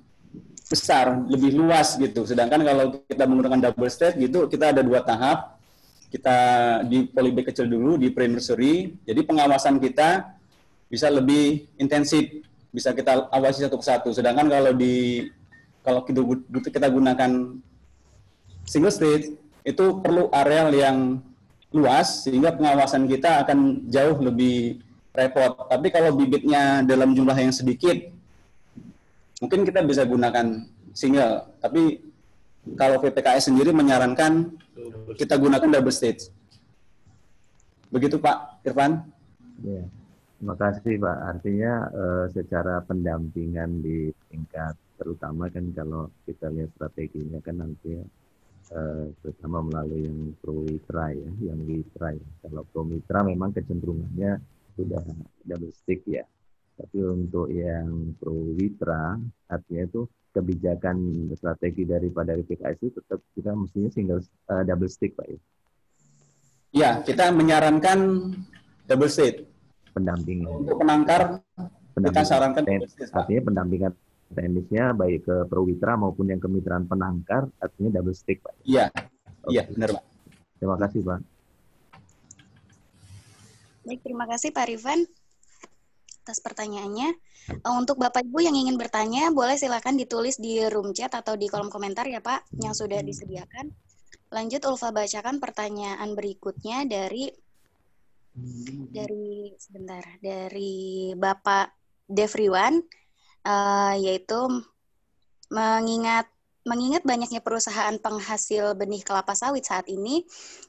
besar, lebih luas gitu. Sedangkan kalau kita menggunakan double stage gitu, kita ada 2 tahap. Kita di polybag kecil dulu, di pre-nursery. Jadi pengawasan kita bisa lebih intensif, bisa kita awasi satu persatu. Sedangkan kalau kita gunakan single stage itu perlu areal yang luas sehingga pengawasan kita akan jauh lebih repot. Tapi kalau bibitnya dalam jumlah yang sedikit, mungkin kita bisa gunakan single. Tapi kalau PPKS sendiri menyarankan kita gunakan double stage. Begitu Pak Irfan. Ya. Terima kasih Pak. Artinya secara pendampingan di tingkat terutama kan kalau kita lihat strateginya kan nanti terutama melalui yang pro mitra ya, yang mitra ya. Kalau pro mitra memang kecenderungannya sudah double stick ya. Tapi untuk yang pro mitra artinya itu kebijakan strategi daripada PPKS itu tetap kita mestinya single double stick Pak ya. Ya, kita menyarankan double stick. Pendampingan. Untuk penangkar, kita sarankan artinya pendampingan teknisnya baik ke Prowitra maupun yang kemitraan penangkar artinya double stick Pak. Iya, iya benar Pak. Terima kasih Pak. Baik, terima kasih Pak Rifan atas pertanyaannya. Untuk Bapak Ibu yang ingin bertanya, boleh silakan ditulis di room chat atau di kolom komentar ya Pak, yang sudah disediakan. Lanjut Ulfa bacakan pertanyaan berikutnya dari Bapak Devriwan, yaitu mengingat banyaknya perusahaan penghasil benih kelapa sawit saat ini,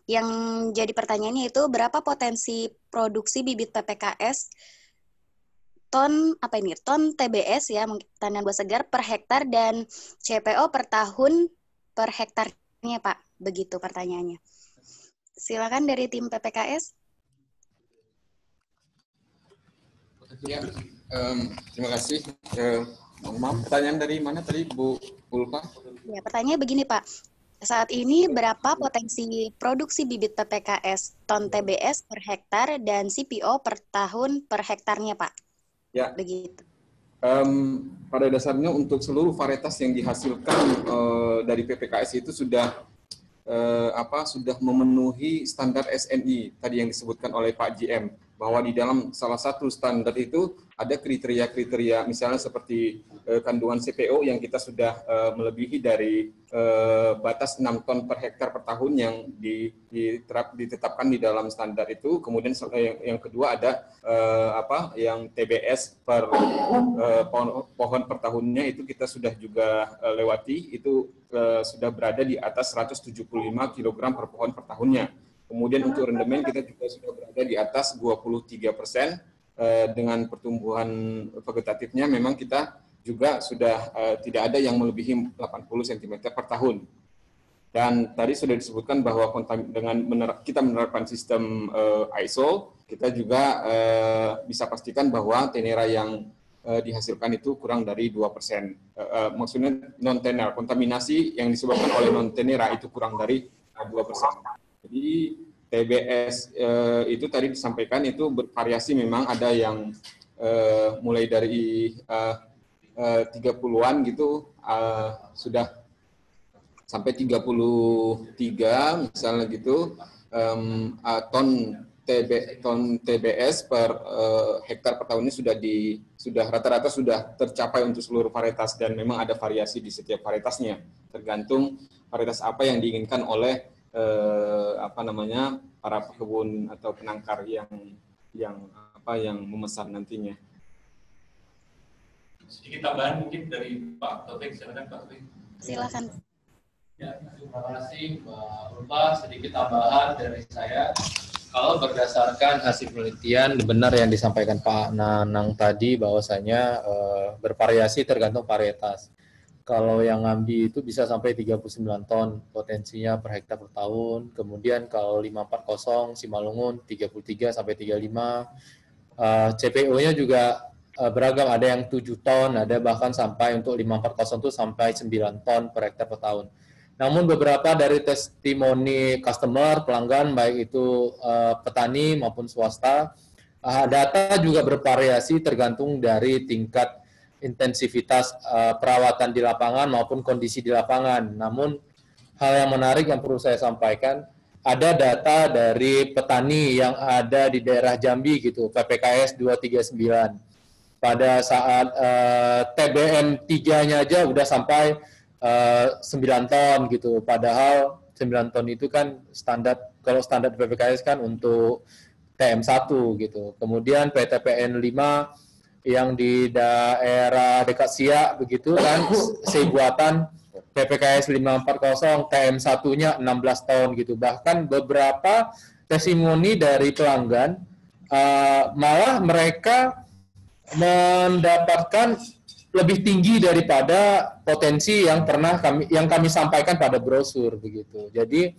yang jadi pertanyaannya itu berapa potensi produksi bibit PPKS ton TBS ya, tanaman buah segar per hektar dan CPO per tahun per hektarnya Pak. Begitu pertanyaannya. Silakan dari tim PPKS. Ya, terima kasih. Maaf, pertanyaan dari mana tadi Bu Ulfa? Ya, pertanyaannya begini Pak. saat ini berapa potensi produksi bibit PPKS ton TBS per hektar dan CPO per tahun per hektarnya, Pak? Ya. Begitu. Pada dasarnya untuk seluruh varietas yang dihasilkan dari PPKS itu sudah sudah memenuhi standar SNI tadi yang disebutkan oleh Pak GM, bahwa di dalam salah satu standar itu ada kriteria-kriteria misalnya seperti kandungan CPO yang kita sudah melebihi dari batas 6 ton per hektar per tahun yang ditetapkan di dalam standar itu. Kemudian yang kedua ada yang TBS per pohon per tahunnya itu kita sudah juga lewati, itu sudah berada di atas 175 kg per pohon per tahunnya. Kemudian untuk rendemen kita juga sudah berada di atas 23%. Dengan pertumbuhan vegetatifnya memang kita juga sudah tidak ada yang melebihi 80 cm per tahun. Dan tadi sudah disebutkan bahwa dengan kita menerapkan sistem ISO, kita juga bisa pastikan bahwa tenera yang dihasilkan itu kurang dari 2%. Maksudnya non-tenera, kontaminasi yang disebabkan oleh non-tenera itu kurang dari 2%. Jadi TBS itu tadi disampaikan itu bervariasi, memang ada yang mulai dari 30-an gitu sudah sampai 33 misalnya gitu ton TBS per hektar per tahun ini sudah rata-rata sudah tercapai untuk seluruh varietas, dan memang ada variasi di setiap varietasnya tergantung varietas apa yang diinginkan oleh para pekebun atau penangkar yang memesan nantinya. Sedikit tambahan mungkin dari Pak Taufik, silakan Pak Taufik. Silakan. Ya, terima kasih Mbak Ulfa. Sedikit tambahan dari saya. Kalau berdasarkan hasil penelitian, benar yang disampaikan Pak Nanang tadi, bahwasanya bervariasi tergantung varietas. Kalau yang Ngambi itu bisa sampai 39 ton potensinya per hektar per tahun. Kemudian kalau 540 Simalungun 33 sampai 35. CPO-nya juga beragam, ada yang 7 ton, ada bahkan sampai untuk 540 itu sampai 9 ton per hektar per tahun. Namun beberapa dari testimoni customer, pelanggan, baik itu petani maupun swasta, data juga bervariasi tergantung dari tingkat intensivitas perawatan di lapangan maupun kondisi di lapangan. Namun hal yang menarik yang perlu saya sampaikan, ada data dari petani yang ada di daerah Jambi gitu, PPKS 239. Pada saat TBM 3-nya aja udah sampai 9 ton gitu. Padahal 9 ton itu kan standar, kalau standar PPKS kan untuk TM1 gitu. Kemudian PTPN 5 yang di daerah dekat Siak begitu kan, buatan PPKS 540, TM1-nya 16 ton gitu. Bahkan beberapa testimoni dari pelanggan malah mereka mendapatkan lebih tinggi daripada potensi yang kami sampaikan pada brosur begitu. Jadi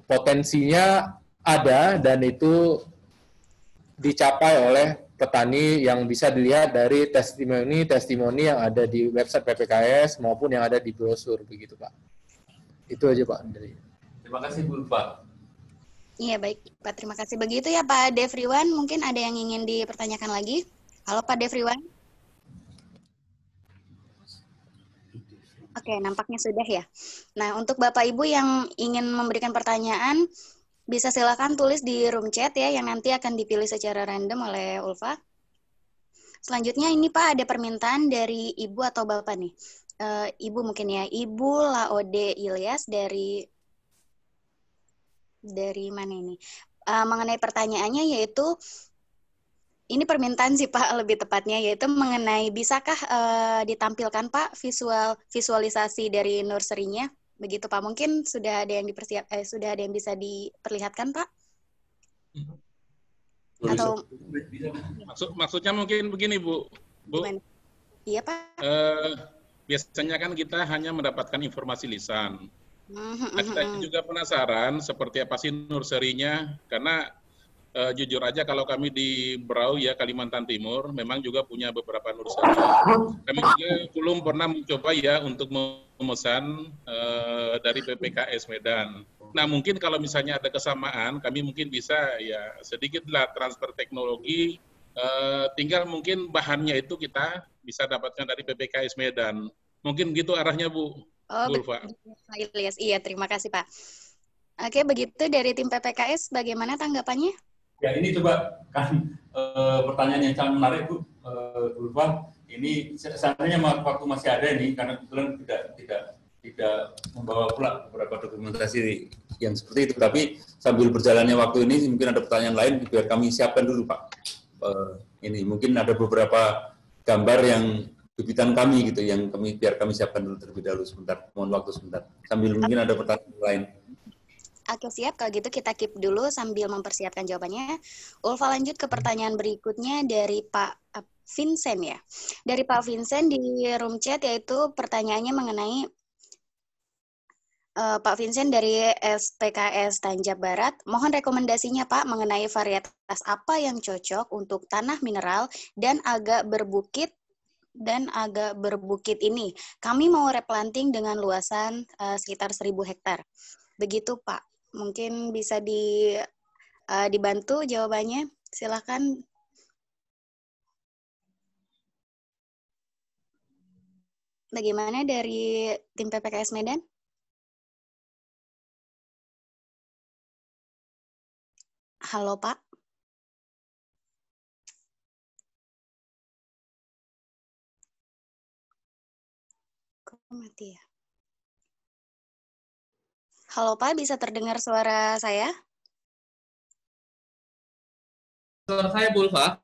potensinya ada dan itu dicapai oleh petani yang bisa dilihat dari testimoni yang ada di website PPKS maupun yang ada di brosur begitu Pak. Itu aja Pak. Terima kasih Bu Pak. Iya baik Pak, terima kasih. Begitu ya Pak Devriwan, mungkin ada yang ingin dipertanyakan lagi. Halo Pak Devriwan. Oke, nampaknya sudah ya. Nah, untuk Bapak Ibu yang ingin memberikan pertanyaan, bisa silakan tulis di room chat ya, yang nanti akan dipilih secara random oleh Ulfa. Selanjutnya ini Pak, ada permintaan dari Ibu atau Bapak nih. Ibu mungkin ya, Ibu Laode Ilyas dari mana ini? Mengenai pertanyaannya yaitu, ini permintaan sih Pak lebih tepatnya, yaitu mengenai bisakah ditampilkan Pak visualisasi dari nursery-nya, begitu Pak? Mungkin sudah ada yang sudah ada yang bisa diperlihatkan Pak? Atau maksudnya mungkin begini Bu. Iya Pak. Biasanya kan kita hanya mendapatkan informasi lisan. Kita juga penasaran seperti apa sih nursery-nya, karena jujur aja kalau kami di Berau ya Kalimantan Timur memang juga punya beberapa nursery. Kami juga belum pernah mencoba ya untuk memesan dari PPKS Medan. Nah, mungkin kalau misalnya ada kesamaan, kami mungkin bisa ya sedikitlah transfer teknologi, tinggal mungkin bahannya itu kita bisa dapatkan dari PPKS Medan. Mungkin gitu arahnya, Bu. Oh, Ulfa. Pak Ilyas. Iya, terima kasih, Pak. Oke, begitu dari tim PPKS, bagaimana tanggapannya? Ya, ini coba kan pertanyaan yang sangat menarik, Bu Ulfa. Ini seandainya waktu masih ada ini, karena kebetulan tidak membawa pula beberapa dokumentasi yang seperti itu. Tapi sambil berjalannya waktu ini, mungkin ada pertanyaan lain, biar kami siapkan dulu, Pak. Ini mungkin ada beberapa gambar yang bibitan kami gitu, yang biar kami siapkan dulu terlebih dahulu sebentar. Mohon waktu sebentar. Sambil mungkin ada pertanyaan lain. Oke, siap. Kalau gitu kita keep dulu sambil mempersiapkan jawabannya. Ulfa lanjut ke pertanyaan berikutnya dari Pak Vincent ya. Dari Pak Vincent di room chat, yaitu pertanyaannya mengenai Pak Vincent dari SPKS Tanjab Barat. Mohon rekomendasinya Pak mengenai varietas apa yang cocok untuk tanah mineral dan agak berbukit ini. Kami mau replanting dengan luasan sekitar 1.000 hektar. Begitu Pak. Mungkin bisa dibantu jawabannya. Silakan. Bagaimana dari tim PPKS Medan? Halo Pak. Kok mati ya? Halo Pak, bisa terdengar suara saya? Suara saya, Bu Ulfa.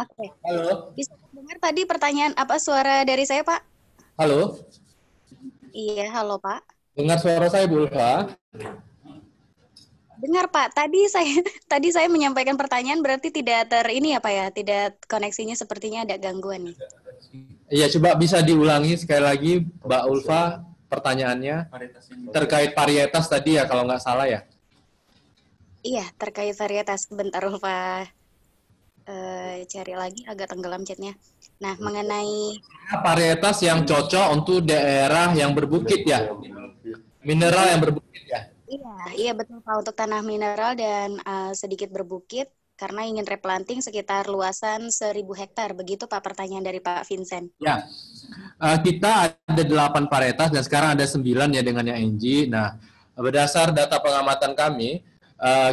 Oke. Halo. Bisa terdengar tadi pertanyaan apa suara dari saya, Pak? Halo. Iya, halo Pak. Dengar suara saya, Bu Ulfa? Dengar Pak. Tadi saya menyampaikan pertanyaan, berarti tidak ini ya Pak ya, tidak koneksinya sepertinya ada gangguan nih. Iya, coba bisa diulangi sekali lagi, Mbak Ulfa, pertanyaannya terkait varietas tadi ya, kalau nggak salah ya? Iya, terkait varietas. Bentar Ulfa cari lagi, agak tenggelam chatnya. Nah, mengenai varietas yang cocok untuk daerah yang berbukit ya, mineral yang berbukit ya. Iya betul Pak, untuk tanah mineral dan sedikit berbukit karena ingin replanting sekitar luasan 1.000 hektar. Begitu Pak pertanyaan dari Pak Vincent. Ya, kita ada 8 varietas dan sekarang ada 9 ya dengan yang NG. Nah, berdasar data pengamatan kami,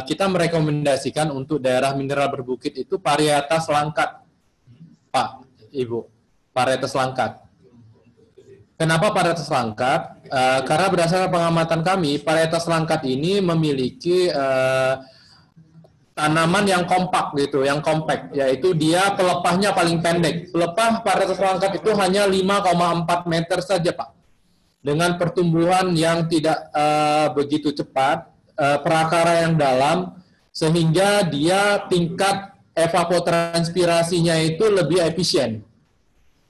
kita merekomendasikan untuk daerah mineral berbukit itu varietas langkat, Pak, Ibu, varietas langkat. Kenapa varietas langkat? Karena berdasarkan pengamatan kami, varietas langkat ini memiliki tanaman yang kompak gitu, yang compact, yaitu dia pelepahnya paling pendek. Pelepah varietas langkat itu hanya 5,4 meter saja, Pak. Dengan pertumbuhan yang tidak begitu cepat, perakara yang dalam, sehingga dia tingkat evapotranspirasinya itu lebih efisien.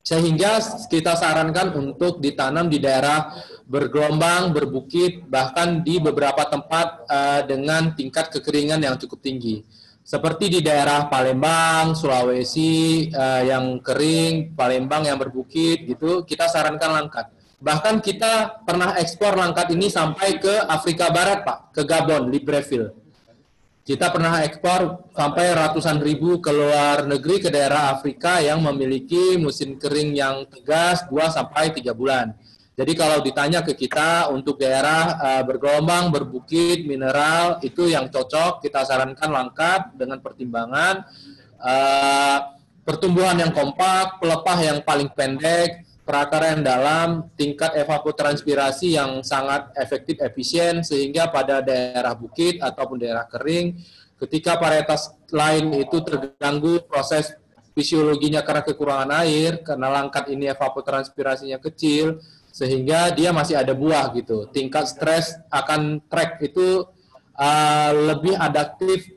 Sehingga kita sarankan untuk ditanam di daerah bergelombang, berbukit, bahkan di beberapa tempat dengan tingkat kekeringan yang cukup tinggi. Seperti di daerah Palembang, Sulawesi yang kering, Palembang yang berbukit, gitu, kita sarankan langkat. Bahkan kita pernah ekspor langkat ini sampai ke Afrika Barat, Pak, ke Gabon, Libreville. Kita pernah ekspor sampai ratusan ribu ke luar negeri, ke daerah Afrika yang memiliki musim kering yang tegas 2-3 bulan. Jadi kalau ditanya ke kita untuk daerah bergelombang, berbukit, mineral, itu yang cocok, kita sarankan langkat dengan pertimbangan pertumbuhan yang kompak, pelepah yang paling pendek, perakara yang dalam, tingkat evapotranspirasi yang sangat efektif, efisien, sehingga pada daerah bukit ataupun daerah kering, ketika varietas lain itu terganggu proses fisiologinya karena kekurangan air, karena langkat ini evapotranspirasinya kecil, sehingga dia masih ada buah gitu. Tingkat stres akan track itu lebih adaptif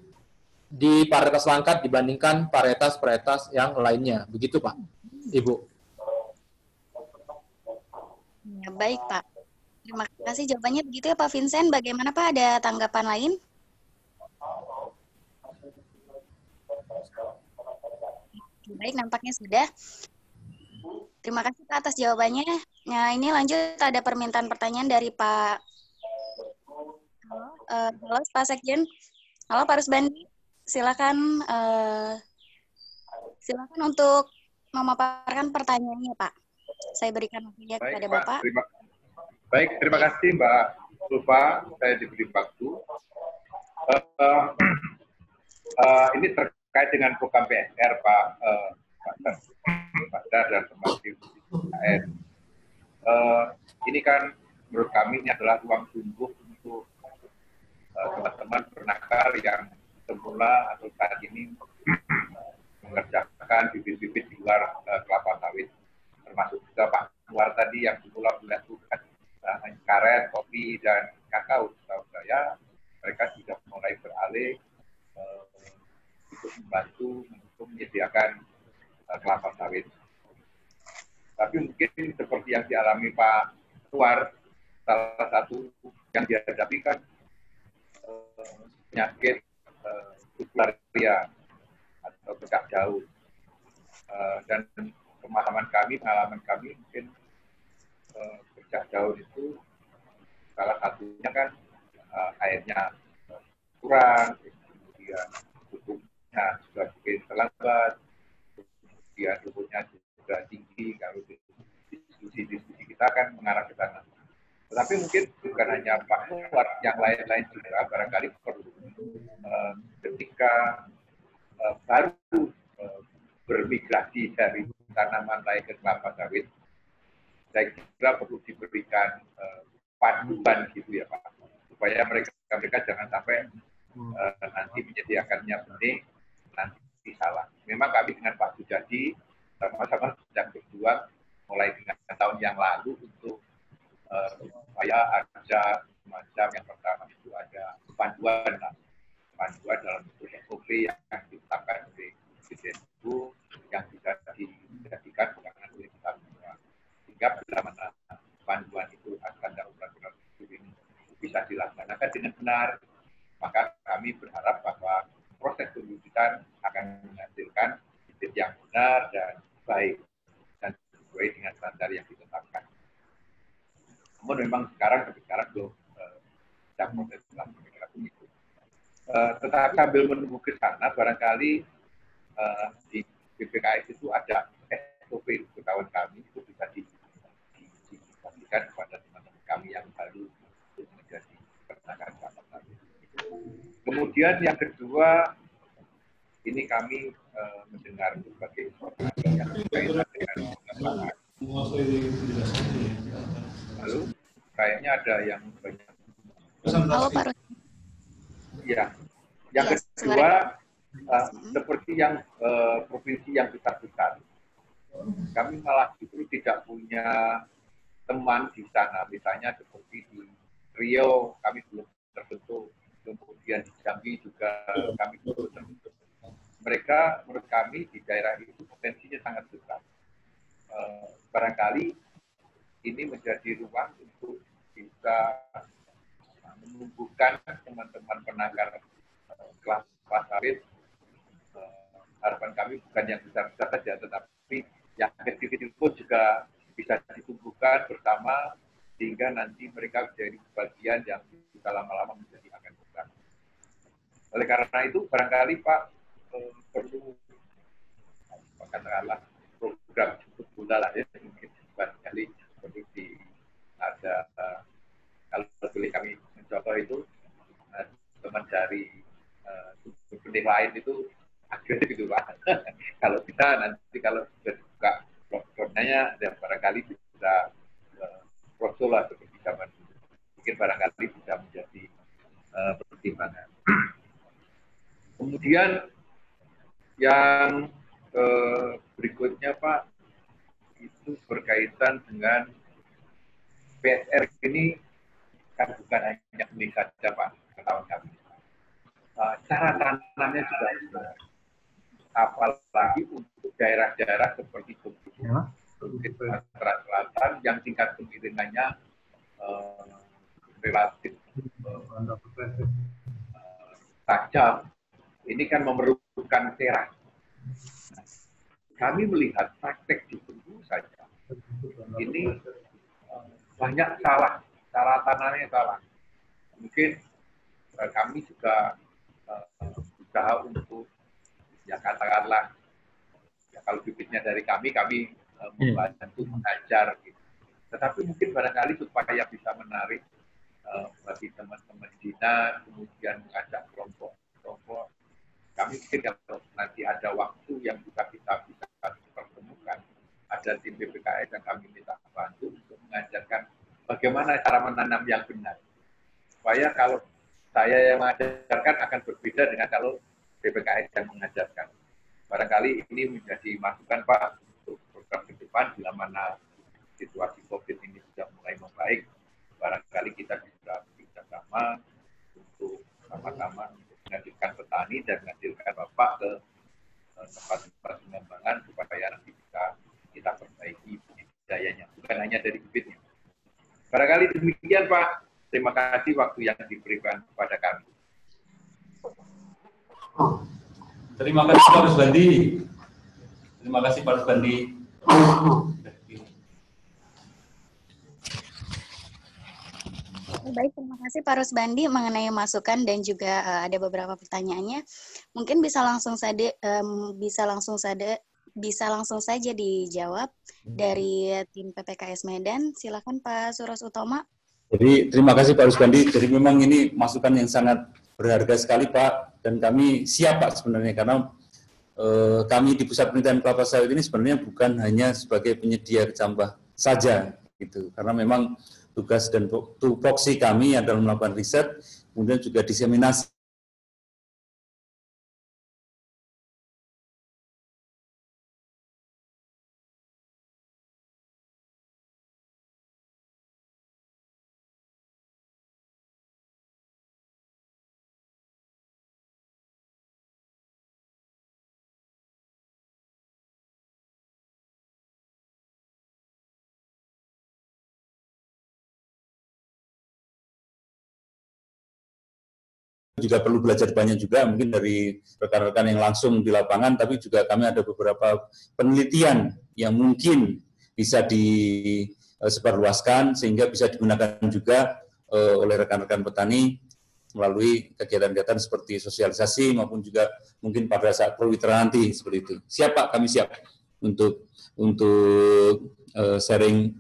di varietas langkat dibandingkan varietas-varietas yang lainnya. Begitu Pak, Ibu. Ya, baik Pak. Terima kasih jawabannya begitu ya Pak Vincent. Bagaimana Pak, ada tanggapan lain? Baik, nampaknya sudah. Terima kasih Pak atas jawabannya. Nah, ini lanjut ada permintaan pertanyaan dari Pak. Halo, Pak Sekjen. Halo, Pak Rusbandi. Silakan untuk memaparkan pertanyaannya, Pak. Saya berikan waktunya kepada Bapak. Terima kasih Mbak Ulfa. Saya diberi waktu. Ini terkait dengan program PSR, Pak Badar dan teman-teman PKS. Ini kan menurut kami ini adalah ruang tumbuh untuk teman-teman penakar yang semula atau saat ini mengerjakan bibit-bibit di luar kelapa sawit, termasuk juga Pak Anwar tadi yang semula melakukan karet, kopi, dan kakao. Setahu saya mereka sudah mulai beralih untuk membantu untuk menyediakan kelapa sawit. Tapi mungkin seperti yang dialami Pak Anwar, salah satu yang dihadapi kan penyakit malaria atau berkah jauh, dan pengalaman kami mungkin berkah jauh itu salah satunya kan airnya kurang, kemudian pupuknya juga mungkin terlambat, kemudian pupuknya juga tinggi. Kalau diskusi kita kan mengarah ke sana. Tetapi mungkin bukan hanya Pak Anwar, yang lain-lain juga barangkali perlu ketika baru bermigrasi dari tanaman lain ke kelapa sawit, saya kira perlu diberikan panduan gitu ya Pak, supaya mereka jangan sampai nanti menyediakannya benih nanti salah. Memang kami dengan Pak Sujadi sama-sama sedang berjuang mulai dengan tahun yang lalu untuk supaya ada semacam yang pertama itu ada panduan dalam bentuk SOP yang ditetapkan oleh Presiden itu yang bisa dijadikan pegangan oleh kita semua, sehingga bila mana panduan itu akan dalam ini bisa dilaksanakan dengan benar, maka kami berharap bahwa proses pembibitan akan menghasilkan bibit yang benar dan baik dan sesuai dengan standar yang ditetapkan. Namun memang sekarang belum sedang proses langsung itu. Tetapi sambil menunggu ke sana, barangkali di BPKS itu ada SOP pengetahuan kami itu bisa dibagikan kepada teman-teman kami yang baru menjadi peternakan kelapa sawit. Kemudian yang kedua, ini kami mendengar berbagai informasi yang berkaitan dengan lapangan. Lalu kayaknya ada yang banyak. Halo Pak Rus. Ya, yang kedua seperti yang provinsi yang besar-besar, kami malah justru tidak punya teman di sana. Misalnya seperti di Riau kami belum terbentuk, kemudian di Jambi juga kami belum terbentuk. Mereka menurut kami di daerah itu potensinya sangat besar. Barangkali ini menjadi ruang untuk bisa menumbuhkan teman-teman penangkar kelapa sawit. Harapan kami bukan yang besar-besar saja, tetapi yang kecil-kecil pun juga bisa ditumbuhkan bersama sehingga nanti mereka menjadi bagian yang bisa lama-lama menjadi akan besar. Oleh karena itu barangkali Pak perlu katakanlah program cukup guna lah ya, mungkin barangkali perlu ada kalau boleh kami mencontoh itu teman dari benih lain itu agresif itu Pak. Kalau kita nanti kalau sudah buka programnya dan barangkali bisa prosul lah seperti zaman dulu. Mungkin barangkali bisa menjadi pertimbangan. Kemudian yang berikutnya Pak, itu berkaitan dengan PSR ini kan bukan hanya benih saja Pak, ketahuan kami. Cara tanamnya juga benar. Apalagi untuk daerah-daerah seperti Sumatera Selatan yang tingkat kemiringannya relatif tajam, ini kan memerlukan teras. Kami melihat praktek di Bengkulu saja, ini banyak salah, cara tanamnya salah. Mungkin kami juga berusaha untuk, ya katakanlah, ya kalau bibitnya dari kami membantu mengajar. Gitu. Tetapi mungkin barangkali supaya bisa menarik bagi teman-teman dinas, kemudian mengajak kelompok, kami pikir kalau nanti ada waktu yang juga kita bisa pertemukan, ada tim PPKS yang kami minta bantu untuk mengajarkan bagaimana cara menanam yang benar. Supaya kalau saya yang mengajarkan akan berbeda dengan kalau PPKS yang mengajarkan. Barangkali ini menjadi masukan Pak untuk program ke depan bila mana situasi COVID ini sudah mulai membaik. Barangkali kita bisa bekerjasama untuk sama-sama menghadirkan petani dan menghadirkan Bapak ke tempat-tempat pengembangan supaya nanti bisa kita perbaiki budayanya, bukan hanya dari bibitnya. Barangkali demikian Pak. Terima kasih waktu yang diberikan kepada kami. Terima kasih Pak Rusbandi. Terima kasih Pak Rusbandi. Baik, terima kasih Pak Rusbandi mengenai masukan dan juga ada beberapa pertanyaannya. Mungkin bisa langsung saja dijawab dari tim PPKS Medan. Silakan Pak Suros Utomo. Jadi terima kasih Pak Rusbandi. Jadi memang ini masukan yang sangat berharga sekali Pak, dan kami siap Pak sebenarnya karena kami di Pusat Penelitian Kelapa Sawit ini sebenarnya bukan hanya sebagai penyedia kecambah saja gitu, karena memang tugas dan tupoksi kami adalah melakukan riset, kemudian juga diseminasi. Juga perlu belajar banyak juga mungkin dari rekan-rekan yang langsung di lapangan, tapi juga kami ada beberapa penelitian yang mungkin bisa disebarluaskan sehingga bisa digunakan juga oleh rekan-rekan petani melalui kegiatan-kegiatan seperti sosialisasi maupun juga mungkin pada saat perwiteran nanti seperti itu. Siap Pak, kami siap untuk sharing,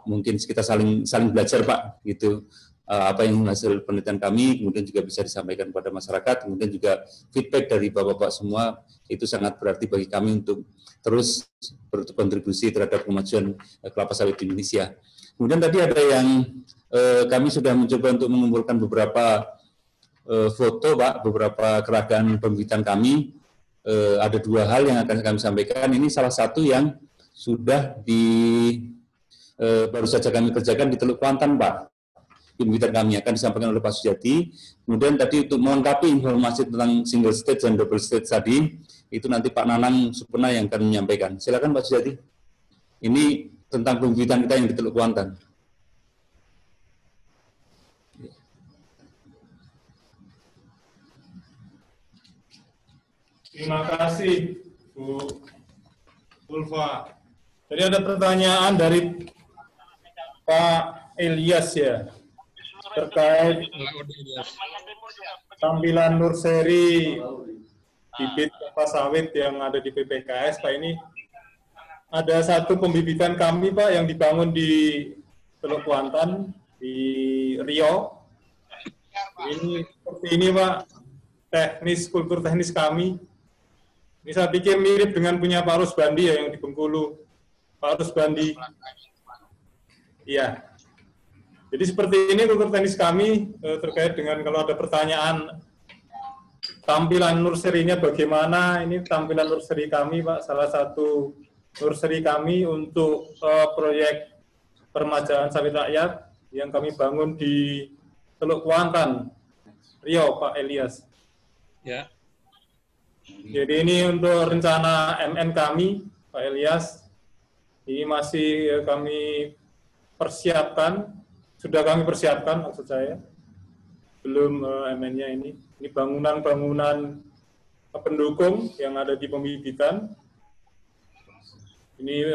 mungkin kita saling belajar Pak gitu. Apa yang hasil penelitian kami, kemudian juga bisa disampaikan kepada masyarakat, kemudian juga feedback dari Bapak-Bapak semua, itu sangat berarti bagi kami untuk terus berkontribusi terhadap kemajuan kelapa sawit di Indonesia. Kemudian tadi ada yang kami sudah mencoba untuk mengumpulkan beberapa foto Pak, beberapa keragaman pembibitan kami. Ada dua hal yang akan kami sampaikan, ini salah satu yang sudah baru saja kami kerjakan di Teluk Kuantan Pak. Pembibitan kami akan disampaikan oleh Pak Sujati. Kemudian tadi untuk melengkapi informasi tentang single stage dan double stage tadi, itu nanti Pak Nanang Supena yang akan menyampaikan. Silakan Pak Sujati. Ini tentang pembibitan kita yang di Teluk Kuantan. Terima kasih Bu Ulfa. Jadi ada pertanyaan dari Pak Elias ya, terkait tampilan nursery bibit kelapa sawit yang ada di PPKS. Pak, ini ada satu pembibitan kami Pak yang dibangun di Teluk Kuantan di Riau. Ini seperti ini Pak, kultur teknis kami. Ini saya pikir mirip dengan punya Pak Rusbandi ya, yang di Bengkulu. Pak Rusbandi. Iya. Jadi seperti ini kultur teknis kami terkait dengan kalau ada pertanyaan tampilan nursery-nya bagaimana. Ini tampilan nursery kami Pak, salah satu nursery kami untuk proyek permajaan sawit rakyat yang kami bangun di Teluk Kuantan, Riau Pak Elias. Ya. Jadi ini untuk rencana MN kami Pak Elias. Ini masih kami persiapkan. Sudah kami persiapkan maksud saya, belum MN-nya ini. Ini bangunan-bangunan pendukung yang ada di pembibitan. Ini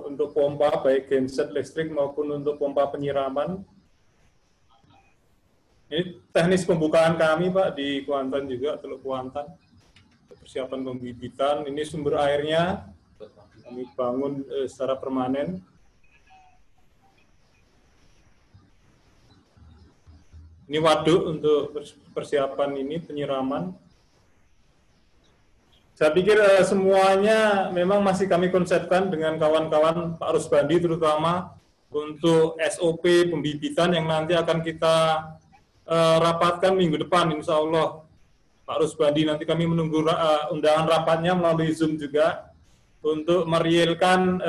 untuk pompa baik genset listrik maupun untuk pompa penyiraman. Ini teknis pembukaan kami Pak di Kuantan juga, Teluk Kuantan. Persiapan pembibitan, ini sumber airnya kami bangun secara permanen. Ini waduk untuk persiapan ini penyiraman. Saya pikir semuanya memang masih kami konsepkan dengan kawan-kawan Pak Rusbandi terutama untuk SOP pembibitan yang nanti akan kita rapatkan minggu depan, insya Allah. Pak Rusbandi, nanti kami menunggu undangan rapatnya melalui Zoom juga untuk merealkan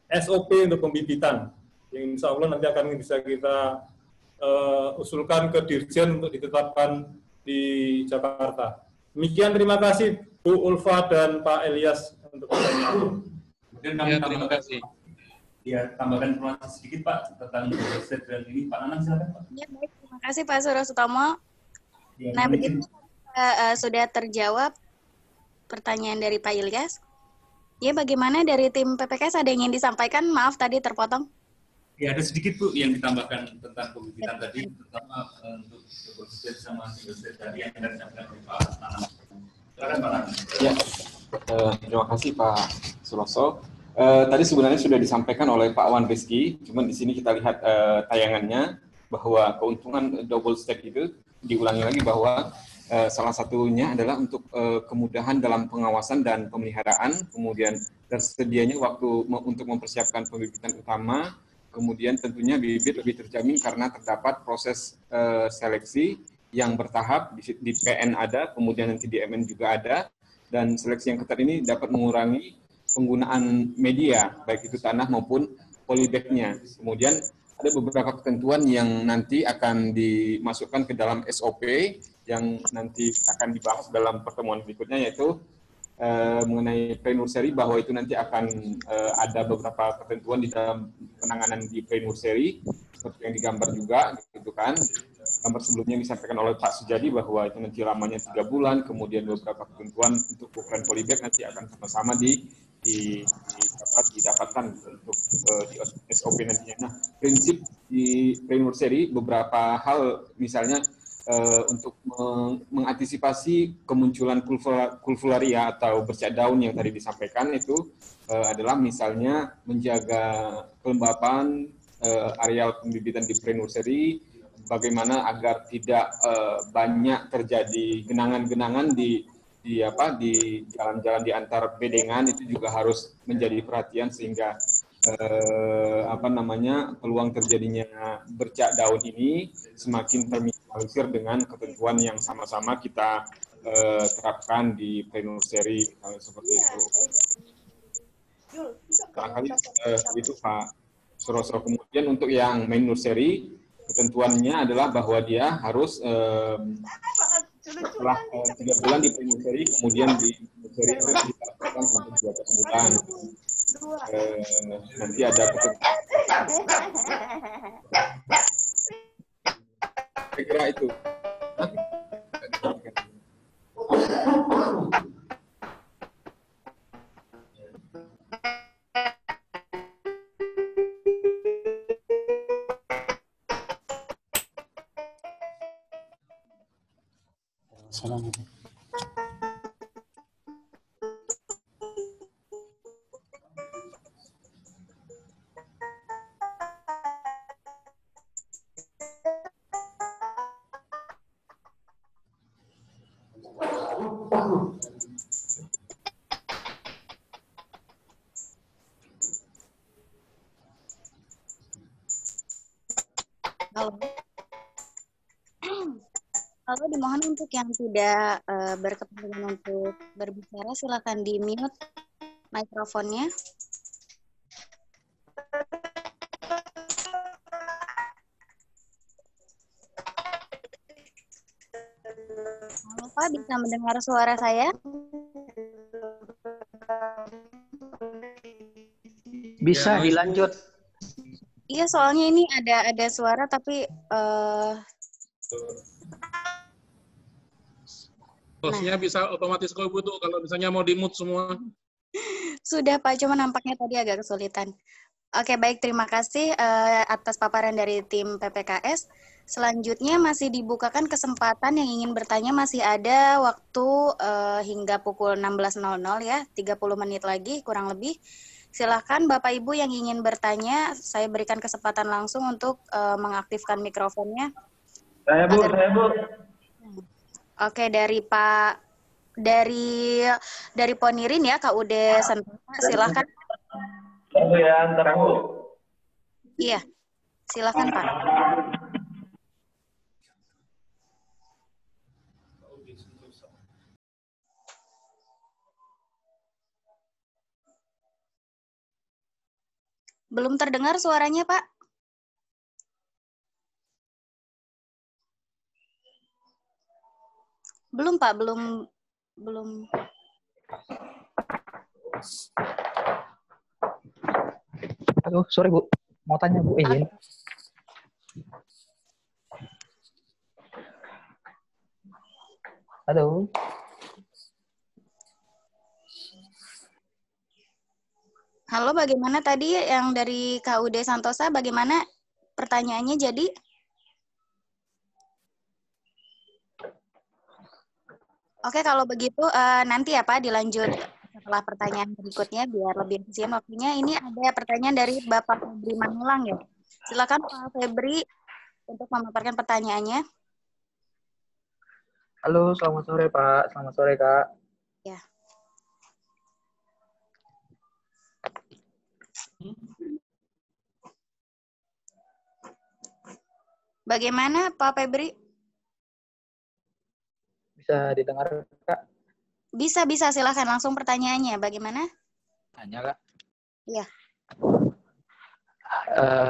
SOP untuk pembibitan. Yang insya Allah nanti akan bisa kita usulkan ke Dirjen untuk ditetapkan di Jakarta. Demikian, terima kasih Bu Ulfa dan Pak Elias untuk pertanyaan. Kemudian kami terima kasih. Ya, tambahkan informasi sedikit Pak tentang dan ini. Pak Nanang silakan Pak. Ya, baik, terima kasih Pak Surosutomo. Ya, nah, begitu sudah terjawab pertanyaan dari Pak Ilyas. Ya, bagaimana dari tim PPKS ada yang ingin disampaikan? Maaf tadi terpotong. Ya, ada sedikit Bu yang ditambahkan tentang pembibitan tadi, terutama untuk Dosen sama Dosen tadi yang disampaikan oleh Pak Nanang. Silakan Pak Nanang. Ya, terima kasih Pak Suroso. Tadi sebenarnya sudah disampaikan oleh Pak Wan Rizky, cuman di sini kita lihat tayangannya bahwa keuntungan double stack itu diulangi lagi bahwa salah satunya adalah untuk kemudahan dalam pengawasan dan pemeliharaan, kemudian tersedianya waktu untuk mempersiapkan pembibitan utama, kemudian tentunya bibit lebih terjamin karena terdapat proses seleksi yang bertahap, di PN ada, kemudian nanti di MN juga ada, dan seleksi yang ketat ini dapat mengurangi penggunaan media, baik itu tanah maupun polybag-nya. Kemudian ada beberapa ketentuan yang nanti akan dimasukkan ke dalam SOP yang nanti akan dibahas dalam pertemuan berikutnya, yaitu mengenai pre-nursery, bahwa itu nanti akan ada beberapa ketentuan di dalam penanganan di pre-nursery, seperti yang digambar juga, gitu kan. Gambar sebelumnya disampaikan oleh Pak Sujadi bahwa itu nanti lamanya 3 bulan, kemudian beberapa ketentuan untuk ukuran polybag nanti akan sama-sama didapatkan untuk di SOP nantinya. Nah, prinsip di pre-nursery beberapa hal, misalnya untuk mengantisipasi kemunculan kulfularia atau bercak daun yang tadi disampaikan itu adalah misalnya menjaga kelembapan areal pembibitan di pre-nursery, bagaimana agar tidak banyak terjadi genangan-genangan di jalan-jalan di antar bedengan, itu juga harus menjadi perhatian sehingga peluang terjadinya bercak daun ini semakin terminimalisir dengan ketentuan yang sama-sama kita terapkan di pre-nursery seperti itu. Barangkali itu Pak Suroso. Kemudian untuk yang main nursery, ketentuannya adalah bahwa dia harus setelah 3 bulan di pre-nursery, kemudian di nursery itu ditargetkan sampai 12 bulan. Nanti ada kira itu. Assalamualaikum. Halo, dimohon untuk yang tidak berkepentingan untuk berbicara, silakan di-mute mikrofonnya. Halo Pak, bisa mendengar suara saya? Bisa dilanjut. Iya, soalnya ini ada suara tapi hostnya bisa otomatis kau butuh kalau misalnya mau di-mute semua. Sudah Pak, cuma nampaknya tadi agak kesulitan. Oke, baik, terima kasih atas paparan dari tim PPKS. Selanjutnya masih dibukakan kesempatan yang ingin bertanya, masih ada waktu hingga pukul 16.00 ya, 30 menit lagi kurang lebih. Silakan Bapak Ibu yang ingin bertanya, saya berikan kesempatan langsung untuk mengaktifkan mikrofonnya. Saya Bu. Oke, dari Ponirin ya, KUD Sentosa, silakan. Ya, antar Bu. Iya, silakan Pak. Belum terdengar suaranya Pak? Belum Pak, belum. Aduh, sorry Bu. Mau tanya Bu, izin. Halo. Halo, bagaimana tadi yang dari KUD Santosa, bagaimana pertanyaannya jadi? Oke, kalau begitu nanti ya Pak dilanjut setelah pertanyaan berikutnya biar lebih efisien waktunya. Ini ada pertanyaan dari Bapak Febri Manulang ya. Silakan Pak Febri untuk memaparkan pertanyaannya. Halo, selamat sore Pak. Selamat sore Kak. Ya. Bagaimana Pak Febri? Bisa didengar Kak? Bisa, silahkan langsung pertanyaannya. Bagaimana? Tanya Kak. Iya.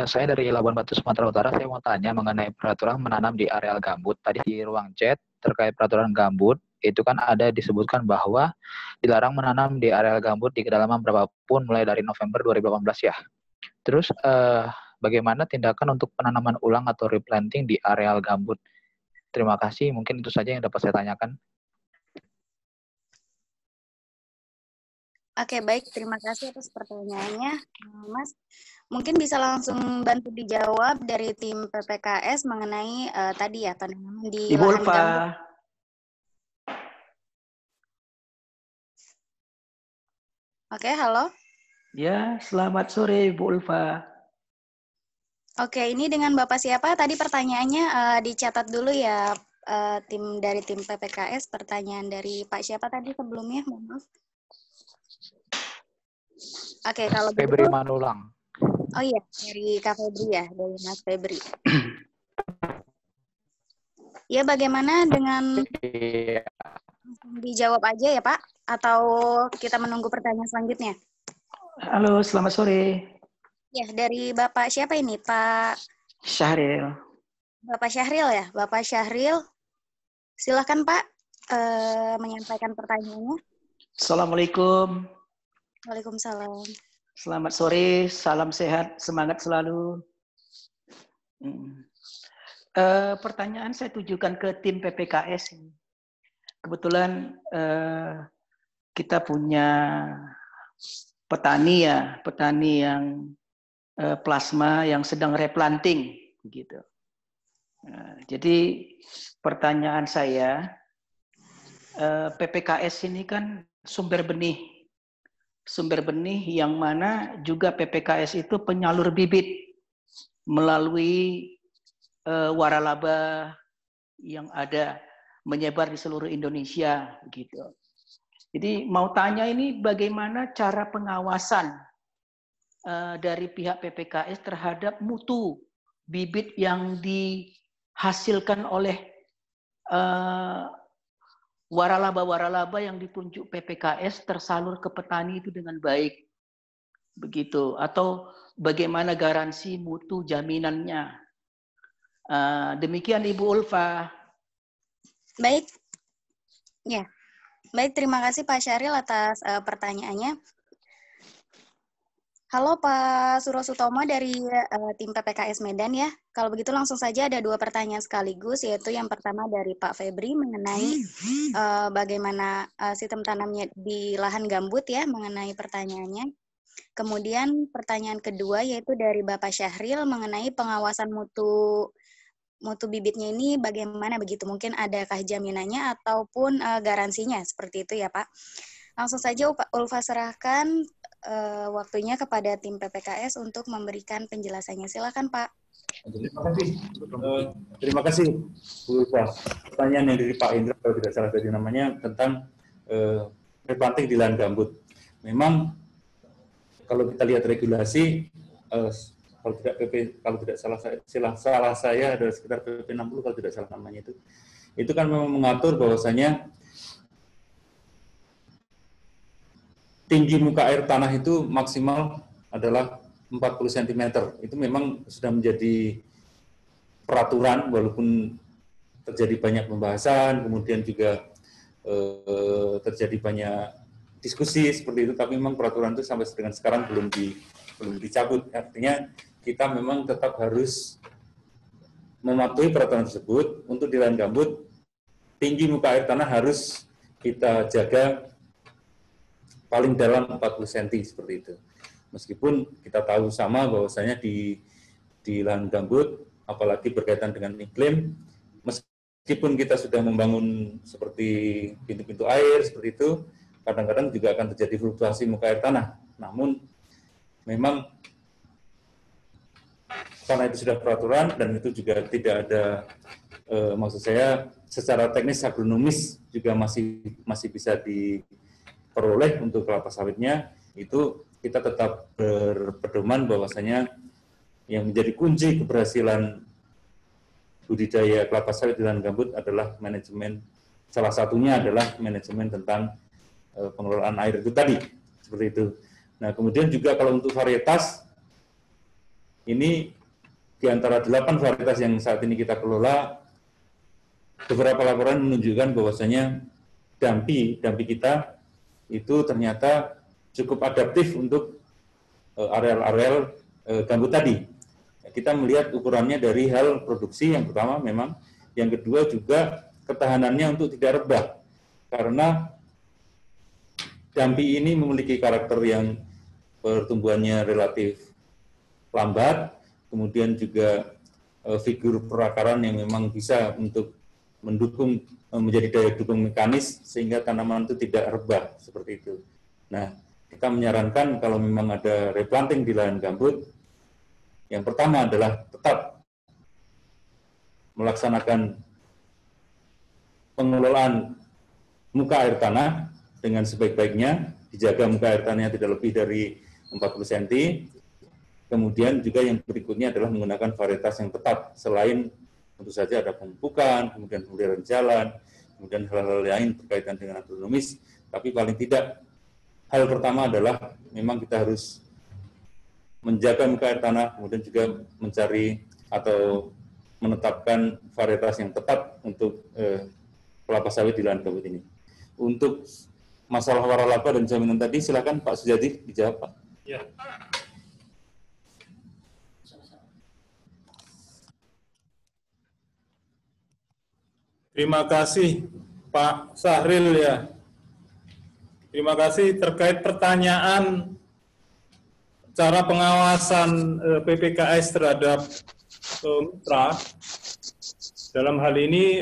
Saya dari Labuan Batu, Sumatera Utara. Saya mau tanya mengenai peraturan menanam di areal gambut. Tadi di ruang chat terkait peraturan gambut, itu kan ada disebutkan bahwa dilarang menanam di areal gambut di kedalaman berapapun mulai dari November 2018 ya. Terus bagaimana tindakan untuk penanaman ulang atau replanting di areal gambut? Terima kasih, mungkin itu saja yang dapat saya tanyakan. Oke, baik. Terima kasih atas pertanyaannya, Mas. Mungkin bisa langsung bantu dijawab dari tim PPKS mengenai tadi ya, penanaman di Ibu lahan Ulfa. gambut. Oke, halo. Ya, selamat sore Ibu Ulfa. Oke, ini dengan Bapak siapa? Tadi pertanyaannya dicatat dulu ya, dari tim PPKS. Pertanyaan dari Pak siapa tadi sebelumnya? Mohon maaf. Oke, kalau Febri begitu. Manulang. Oh iya, dari Kak Febri ya, dari Mas Febri. Ya, bagaimana dengan dijawab aja ya Pak? Atau kita menunggu pertanyaan selanjutnya? Halo, selamat sore. Ya, dari Bapak siapa ini? Pak Syahril. Bapak Syahril ya? Bapak Syahril, silakan Pak menyampaikan pertanyaannya. Assalamualaikum. Waalaikumsalam. Selamat sore, salam sehat, semangat selalu. Pertanyaan saya tujukan ke tim PPKS. Kebetulan kita punya petani yang plasma yang sedang replanting, gitu. Jadi pertanyaan saya, PPKS ini kan sumber benih yang mana juga PPKS itu penyalur bibit melalui waralaba yang ada menyebar di seluruh Indonesia, gitu. Jadi mau tanya ini bagaimana cara pengawasan dari pihak PPKS terhadap mutu bibit yang dihasilkan oleh waralaba-waralaba yang ditunjuk PPKS tersalur ke petani itu dengan baik, begitu? Atau bagaimana garansi mutu jaminannya? Demikian Ibu Ulfa. Baik, ya. Baik, terima kasih Pak Syahril atas pertanyaannya. Halo Pak Surosutomo dari tim PPKS Medan ya. Kalau begitu langsung saja ada 2 pertanyaan sekaligus, yaitu yang pertama dari Pak Febri mengenai bagaimana sistem tanamnya di lahan gambut ya, mengenai pertanyaannya. Kemudian pertanyaan kedua yaitu dari Bapak Syahril mengenai pengawasan mutu bibitnya ini bagaimana begitu? Mungkin adakah jaminannya ataupun garansinya, seperti itu ya Pak. Langsung saja Ulfa serahkan waktunya kepada tim PPKS untuk memberikan penjelasannya. Silakan Pak. Terima kasih Bu Ulfa. Pertanyaan yang dari Pak Indra kalau tidak salah tadi namanya tentang replanting di lahan gambut. Memang kalau kita lihat regulasi kalau tidak salah saya ada sekitar PP 60 kalau tidak salah namanya itu kan memang mengatur bahwasanya tinggi muka air tanah itu maksimal adalah 40 cm. Itu memang sudah menjadi peraturan, walaupun terjadi banyak pembahasan, kemudian juga terjadi banyak diskusi seperti itu, tapi memang peraturan itu sampai dengan sekarang belum dicabut. Artinya kita memang tetap harus mematuhi peraturan tersebut. Untuk di lahan gambut, tinggi muka air tanah harus kita jaga paling dalam 40 cm seperti itu. Meskipun kita tahu sama bahwasanya di lahan gambut, apalagi berkaitan dengan iklim, meskipun kita sudah membangun seperti pintu-pintu air seperti itu, kadang-kadang juga akan terjadi fluktuasi muka air tanah. Namun memang karena itu sudah peraturan dan itu juga tidak ada maksud saya secara teknis agronomis juga masih bisa diperoleh untuk kelapa sawitnya, itu kita tetap berpedoman bahwasanya yang menjadi kunci keberhasilan budidaya kelapa sawit di lahan gambut adalah manajemen, salah satunya adalah manajemen tentang pengelolaan air itu tadi, seperti itu. Nah, kemudian juga kalau untuk varietas, ini di antara 8 varietas yang saat ini kita kelola, beberapa laporan menunjukkan bahwasanya dampi kita itu ternyata cukup adaptif untuk areal-areal gambut tadi. Kita melihat ukurannya dari hal produksi yang pertama memang, yang kedua juga ketahanannya untuk tidak rebah. Karena dampi ini memiliki karakter yang pertumbuhannya relatif lambat, kemudian juga figur perakaran yang memang bisa untuk mendukung, menjadi daya dukung mekanis sehingga tanaman itu tidak rebah seperti itu. Nah, kita menyarankan kalau memang ada replanting di lahan gambut, yang pertama adalah tetap melaksanakan pengelolaan muka air tanah dengan sebaik-baiknya, dijaga muka air tanahnya tidak lebih dari 40 cm. Kemudian juga yang berikutnya adalah menggunakan varietas yang tepat, selain tentu saja ada pemupukan, kemudian pemeliharaan jalan, kemudian hal-hal lain berkaitan dengan agronomis, tapi paling tidak hal pertama adalah memang kita harus menjaga muka air tanah, kemudian juga mencari atau menetapkan varietas yang tepat untuk kelapa sawit di lahan gambut ini. Untuk masalah waralaba dan jaminan tadi, silakan Pak Sujadi dijawab, Pak. Ya. Terima kasih Pak Syahril ya. Terima kasih terkait pertanyaan cara pengawasan PPKS terhadap mitra. Dalam hal ini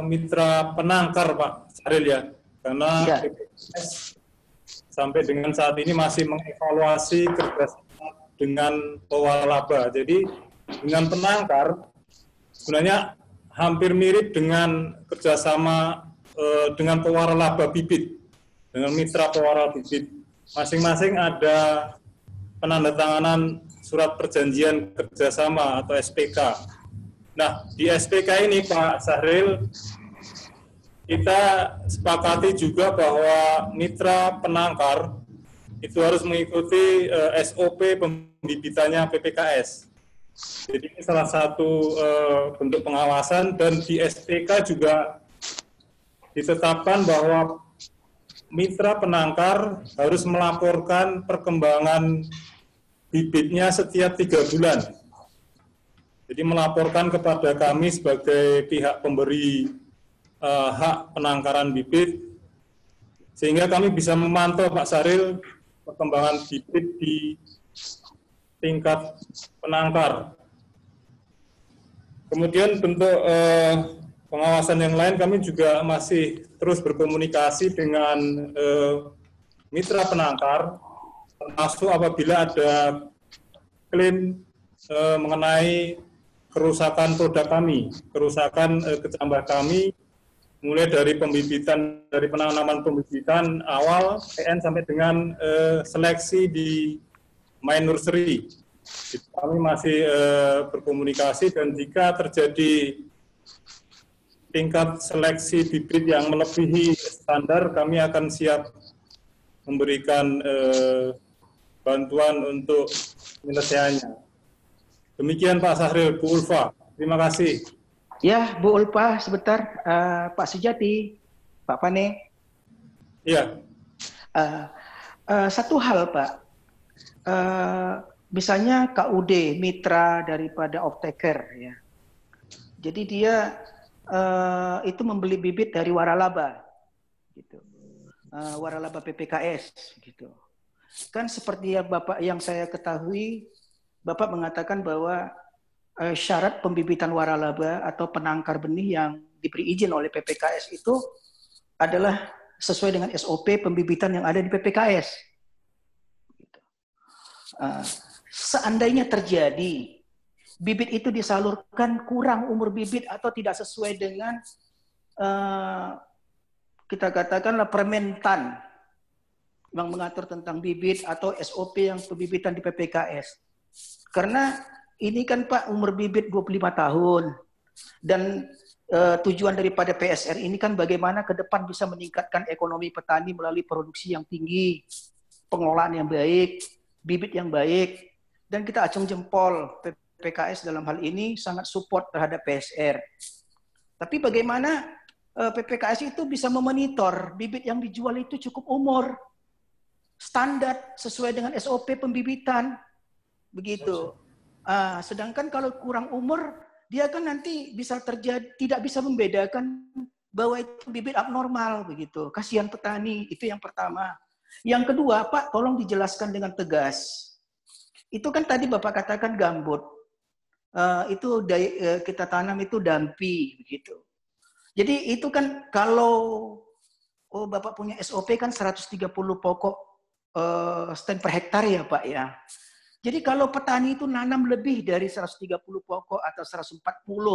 mitra penangkar Pak Syahril ya. Karena PPKS sampai dengan saat ini masih mengevaluasi kerjasama dengan pewaralaba. Jadi dengan penangkar sebenarnya hampir mirip dengan kerjasama dengan pewaralaba bibit, dengan mitra pewarala bibit. Masing-masing ada penandatanganan surat perjanjian kerjasama atau SPK. Nah, di SPK ini Pak Syahril, kita sepakati juga bahwa mitra penangkar itu harus mengikuti SOP pembibitannya PPKS. Jadi ini salah satu bentuk pengawasan, dan di SPK juga ditetapkan bahwa mitra penangkar harus melaporkan perkembangan bibitnya setiap 3 bulan. Jadi melaporkan kepada kami sebagai pihak pemberi hak penangkaran bibit, sehingga kami bisa memantau Pak Sahril perkembangan bibit di tingkat penangkar. Kemudian bentuk pengawasan yang lain, kami juga masih terus berkomunikasi dengan mitra penangkar, termasuk apabila ada klaim mengenai kerusakan produk kami, kerusakan kecambah kami, mulai dari pembibitan, dari penanaman pembibitan awal PN sampai dengan seleksi di main nursery. Kami masih berkomunikasi, dan jika terjadi tingkat seleksi bibit yang melebihi standar, kami akan siap memberikan bantuan untuk penyelesaiannya. Demikian Pak Sahril. Bu Ulfa, terima kasih. Ya, Bu Ulfa, sebentar. Pak Sujati, Pak Pane. Iya. Satu hal, Pak. Misalnya KUD, mitra daripada off-taker, ya. Jadi dia itu membeli bibit dari waralaba, gitu. Waralaba PPKS, gitu. Kan seperti yang saya ketahui, Bapak mengatakan bahwa syarat pembibitan waralaba atau penangkar benih yang diberi izin oleh PPKS itu adalah sesuai dengan SOP pembibitan yang ada di PPKS. Gitu. Seandainya terjadi bibit itu disalurkan kurang umur bibit atau tidak sesuai dengan kita katakanlah Permentan yang mengatur tentang bibit atau SOP yang pembibitan di PPKS. Karena ini kan Pak umur bibit 25 tahun dan tujuan daripada PSR ini kan bagaimana ke depan bisa meningkatkan ekonomi petani melalui produksi yang tinggi, pengelolaan yang baik, bibit yang baik, dan kita acung jempol PPKS dalam hal ini sangat support terhadap PSR. Tapi bagaimana PPKS itu bisa memonitor bibit yang dijual itu cukup umur, standar sesuai dengan SOP pembibitan, begitu. Sedangkan kalau kurang umur, dia kan nanti bisa terjadi tidak bisa membedakan bahwa itu bibit abnormal, begitu. Kasihan petani, itu yang pertama. Yang kedua, Pak, tolong dijelaskan dengan tegas. Itu kan tadi Bapak katakan gambut. Itu kita tanam itu dampi, begitu. Jadi itu kan kalau Bapak punya SOP kan 130 pokok stand per hektar ya Pak ya. Jadi kalau petani itu nanam lebih dari 130 pokok atau 140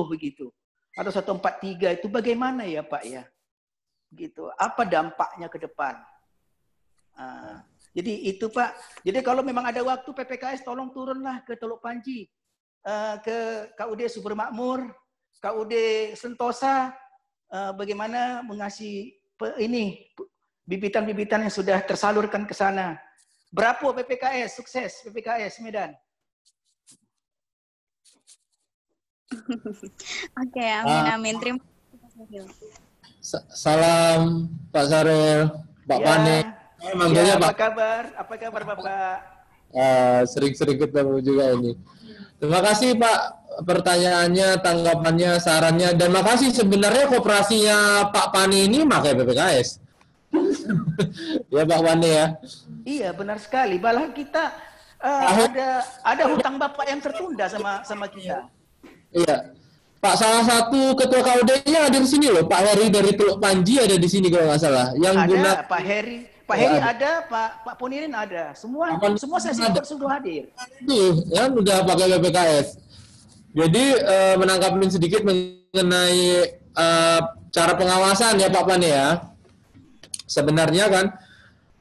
begitu, atau 143 itu bagaimana ya Pak ya? Gitu. Apa dampaknya ke depan? Jadi itu Pak. Jadi kalau memang ada waktu PPKS tolong turunlah ke Teluk Panji, ke KUD Subur Makmur, KUD Sentosa, bagaimana mengasih ini bibitan-bibitan yang sudah tersalurkan ke sana. Berapa PPKS sukses PPKS Medan? Oke, amin. Terima kasih. Salam Pak Sahril, Pak Pane. Ya, apa kabar? Apa kabar Bapak? Sering-sering ketemu juga ini. Terima kasih Pak pertanyaannya, tanggapannya, sarannya, dan makasih sebenarnya kooperasinya Pak Pane ini pakai PPKS. Ya Pak Pane ya. Iya benar sekali. Malah kita ada hutang Bapak yang tertunda sama kita. Iya. Pak, salah satu ketua KUD-nya ada di sini loh, Pak Heri dari Teluk Panji ada di sini kalau nggak salah. Yang ada Pak Heri ada, Pak Ponirin ada. Semua saya sudah hadir. Tuh, ya udah pakai PPKS. Jadi menangkapin sedikit mengenai cara pengawasan ya Pak Pane ya. Sebenarnya kan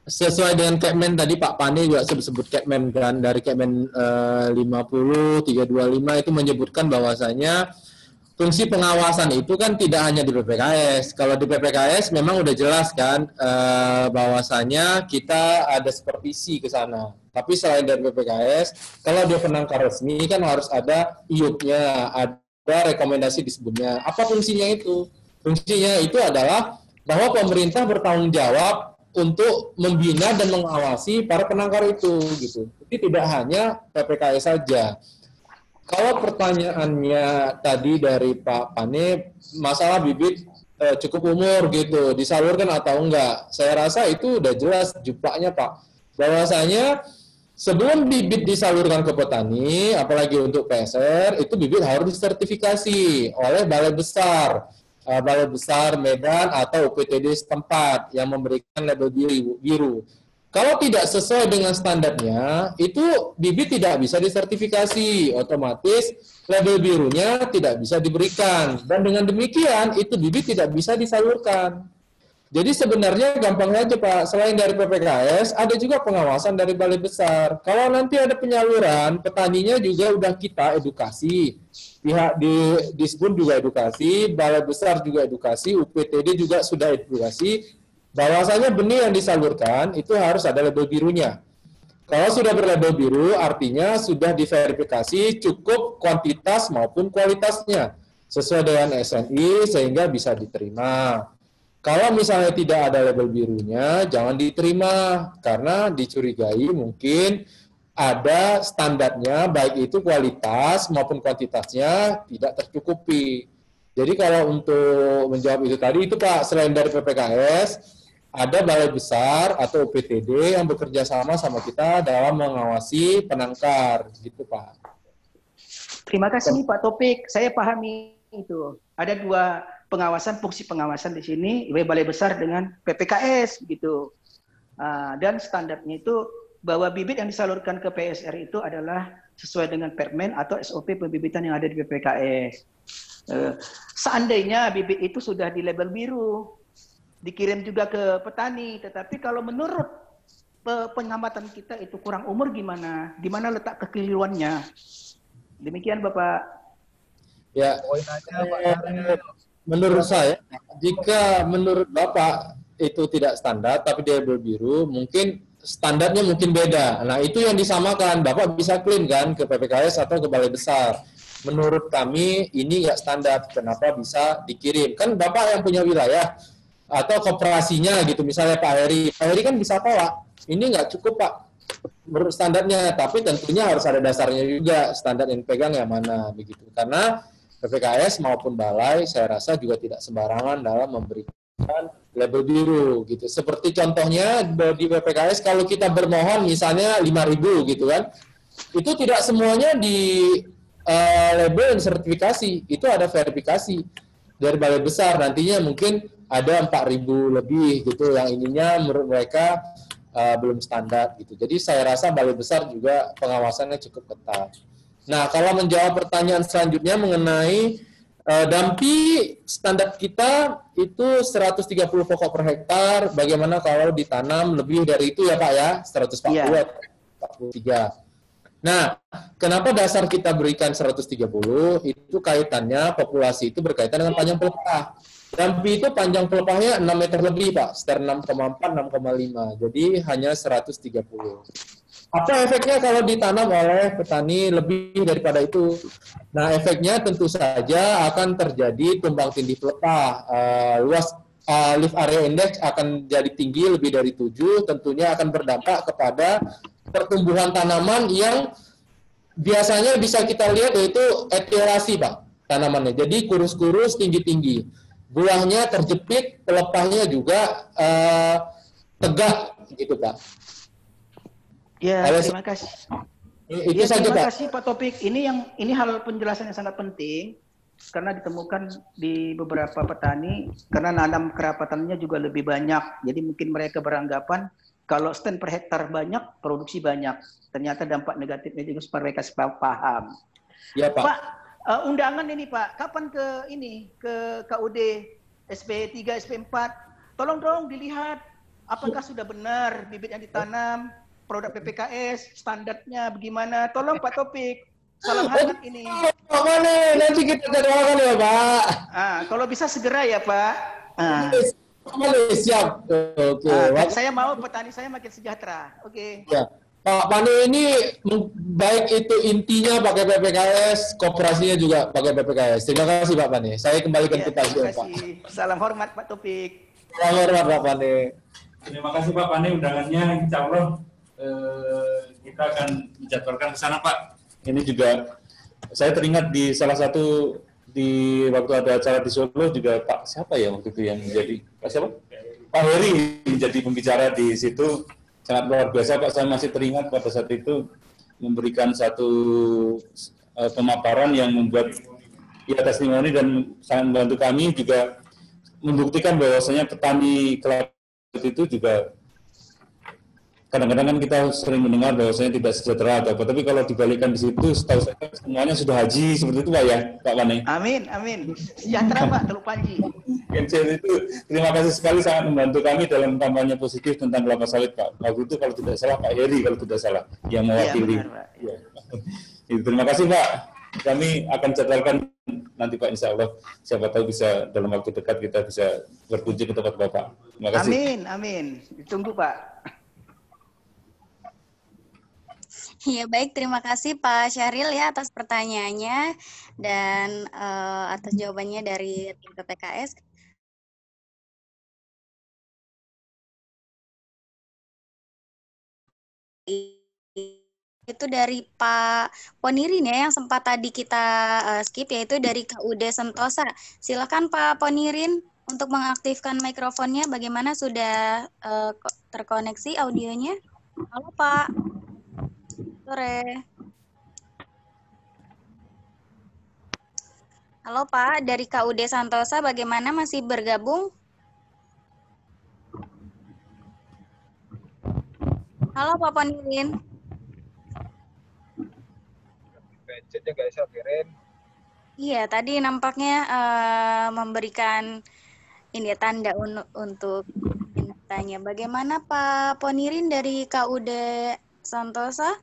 sesuai dengan Kepmen tadi Pak Pane juga sebut Kepmen kan, dari Kepmen 50 325 itu menyebutkan bahwasanya fungsi pengawasan itu kan tidak hanya di PPKS. Kalau di PPKS memang udah jelas kan bahwasanya kita ada supervisi ke sana. Tapi selain dari PPKS, kalau dia penangkar resmi kan harus ada IUP-nya, ada rekomendasi di sebelumnya. Apa fungsinya itu? Fungsinya itu adalah bahwa pemerintah bertanggung jawab untuk membina dan mengawasi para penangkar itu gitu. Jadi tidak hanya PPKS saja. Kalau pertanyaannya tadi dari Pak Pane, masalah bibit cukup umur gitu, disalurkan atau enggak, saya rasa itu udah jelas juplaknya Pak. Bahwasanya sebelum bibit disalurkan ke petani, apalagi untuk PSR, itu bibit harus disertifikasi oleh Balai Besar Medan atau UPTD setempat yang memberikan label biru. Kalau tidak sesuai dengan standarnya, itu bibit tidak bisa disertifikasi, otomatis label birunya tidak bisa diberikan. Dan dengan demikian, itu bibit tidak bisa disalurkan. Jadi sebenarnya gampang saja Pak, selain dari PPKS, ada juga pengawasan dari Balai Besar. Kalau nanti ada penyaluran, petaninya juga udah kita edukasi. Pihak di Disbun juga edukasi, Balai Besar juga edukasi, UPTD juga sudah edukasi, bahwasanya benih yang disalurkan itu harus ada label birunya. Kalau sudah berlabel biru, artinya sudah diverifikasi cukup kuantitas maupun kualitasnya sesuai dengan SNI sehingga bisa diterima. Kalau misalnya tidak ada label birunya, jangan diterima karena dicurigai mungkin ada standarnya, baik itu kualitas maupun kuantitasnya tidak tercukupi. Jadi kalau untuk menjawab itu tadi, itu Pak, selain dari PPKS, ada Balai Besar atau UPTD yang bekerja sama kita dalam mengawasi penangkar, gitu Pak. Terima kasih Pak Topik, saya pahami itu. Ada dua pengawasan, fungsi pengawasan di sini, Balai Besar dengan PPKS, gitu. Dan standarnya itu bahwa bibit yang disalurkan ke PSR itu adalah sesuai dengan Permen atau SOP pembibitan yang ada di PPKS. Seandainya bibit itu sudah di label biru, dikirim juga ke petani, tetapi kalau menurut pengamatan kita itu kurang umur gimana? Di mana letak kekeliruannya? Demikian Bapak. Ya, menurut saya, jika menurut Bapak itu tidak standar, tapi dia label biru, mungkin standarnya mungkin beda. Nah, itu yang disamakan. Bapak bisa klaim kan ke PPKS atau ke Balai Besar. Menurut kami ini nggak standar. Kenapa bisa dikirim? Kan Bapak yang punya wilayah atau koperasinya gitu, misalnya Pak Heri kan bisa tolak. Ini nggak cukup Pak menurut standarnya, tapi tentunya harus ada dasarnya juga, standar yang pegang yang mana begitu. Karena PPKS maupun Balai saya rasa juga tidak sembarangan dalam memberikan label biru gitu. Seperti contohnya di PPKS kalau kita bermohon misalnya 5.000 gitu kan, itu tidak semuanya di label dan sertifikasi, itu ada verifikasi dari Balai Besar, nantinya mungkin ada 4.000 lebih gitu yang ininya menurut mereka belum standar gitu. Jadi saya rasa Balai Besar juga pengawasannya cukup ketat. Nah, kalau menjawab pertanyaan selanjutnya mengenai dampi standar kita itu 130 pokok per hektar, bagaimana kalau ditanam lebih dari itu ya Pak ya, 140 atau 43. Nah, kenapa dasar kita berikan 130? Itu kaitannya populasi itu berkaitan dengan panjang pelepah. Dampi itu panjang pelepahnya 6 meter lebih, Pak. Sekitar 6,4, 6,5. Jadi hanya 130. Apa efeknya kalau ditanam oleh petani lebih daripada itu? Nah, efeknya tentu saja akan terjadi tumbang tindih pelepah. Luas leaf area index akan jadi tinggi lebih dari 7, tentunya akan berdampak kepada pertumbuhan tanaman yang biasanya bisa kita lihat yaitu etiolasi, Pak, tanamannya. Jadi kurus-kurus, tinggi-tinggi. Buahnya terjepit, pelepahnya juga tegak, gitu, Pak. Ya, terima kasih. Itu ya, saja, terima Pak. kasih Pak Topik. Ini hal penjelasan yang sangat penting karena ditemukan di beberapa petani karena nanam kerapatannya juga lebih banyak. Jadi mungkin mereka beranggapan kalau stand per hektar banyak, produksi banyak. Ternyata dampak negatifnya juga supaya mereka paham. Ya, Pak. Pak, undangan ini Pak, kapan ke KUD SP3, SP4? Tolong dong dilihat apakah sudah benar bibit yang ditanam, produk PPKS, standarnya bagaimana. Tolong Pak Topik, salam hangat ini. Pak Mane, nanti kita jadwalkan ya Pak. Kalau bisa segera ya Pak. Siap. Oke. Saya mau petani saya makin sejahtera. Oke. Ya. Pak Pane ini baik itu intinya pakai PPKS, kooperasinya juga pakai PPKS. Terima kasih Pak Pane. Saya kembalikan ke Pak. Terima kasih. Salam hormat Pak Topik. Salam hormat Pak Pane. Terima kasih Pak Pani undangannya. Insya Allah kita akan menjadwalkan ke sana Pak. Ini juga saya teringat di salah satu di waktu ada acara di Solo juga Pak siapa ya waktu itu yang menjadi Pak siapa? Pak Heri menjadi pembicara di situ, sangat luar biasa Pak. Saya masih teringat pada saat itu memberikan satu pemaparan yang membuat ya testimoni dan sangat membantu kami juga membuktikan bahwasanya petani kelapa itu juga kadang-kadang kan kita sering mendengar bahwasanya tidak sejahtera atau apa, tapi kalau dibalikkan di situ setahu saya semuanya sudah haji seperti itu Pak ya Pak Pani. Amin, amin. Sejahtera Pak Teluk Panji. Itu terima kasih sekali sangat membantu kami dalam kampanye positif tentang kelapa sawit Pak. Waktu itu kalau tidak salah Pak Heri kalau tidak salah yang mewakili. Iya, benar, Pak. Ya. Terima kasih Pak. Kami akan jadwalkan nanti Pak Insya Allah. Siapa tahu bisa dalam waktu dekat kita bisa berkunjung ke tempat Bapak. Terima kasih. Amin, amin. Ditunggu Pak. Ya baik, terima kasih Pak Syahril ya atas pertanyaannya dan atas jawabannya dari tim PPKS. Itu dari Pak Ponirin ya yang sempat tadi kita skip, yaitu dari KUD Sentosa. Silakan Pak Ponirin untuk mengaktifkan mikrofonnya. Bagaimana, sudah terkoneksi audionya? Halo Pak. Sore. Halo Pak, dari KUD Sentosa bagaimana, masih bergabung? Halo Pak Ponirin. Iya, tadi nampaknya memberikan ini ya, tanda untuk tanya. Bagaimana Pak Ponirin dari KUD Sentosa?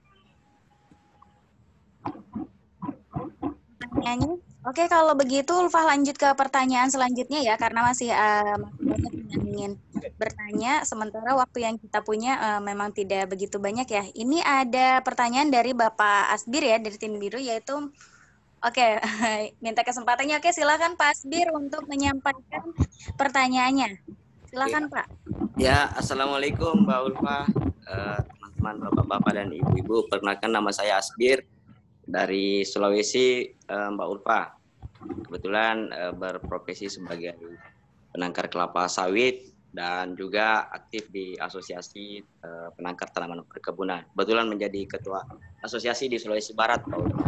Pertanyaannya. Oke, kalau begitu Ulfah lanjut ke pertanyaan selanjutnya ya, karena masih banyak yang ingin bertanya, sementara waktu yang kita punya memang tidak begitu banyak ya. Ini ada pertanyaan dari Bapak Asbir ya, dari tim biru, yaitu oke, minta kesempatannya. Oke, silakan Pak Asbir untuk menyampaikan pertanyaannya. Silakan Pak. Ya, Assalamualaikum Mbak Ulfah, teman-teman, bapak-bapak dan ibu-ibu. Perkenalkan, nama saya Asbir dari Sulawesi, Mbak Ulfah. Kebetulan berprofesi sebagai penangkar kelapa sawit dan juga aktif di Asosiasi Penangkar Tanaman Perkebunan. Kebetulan menjadi ketua asosiasi di Sulawesi Barat, Mbak Ulfah.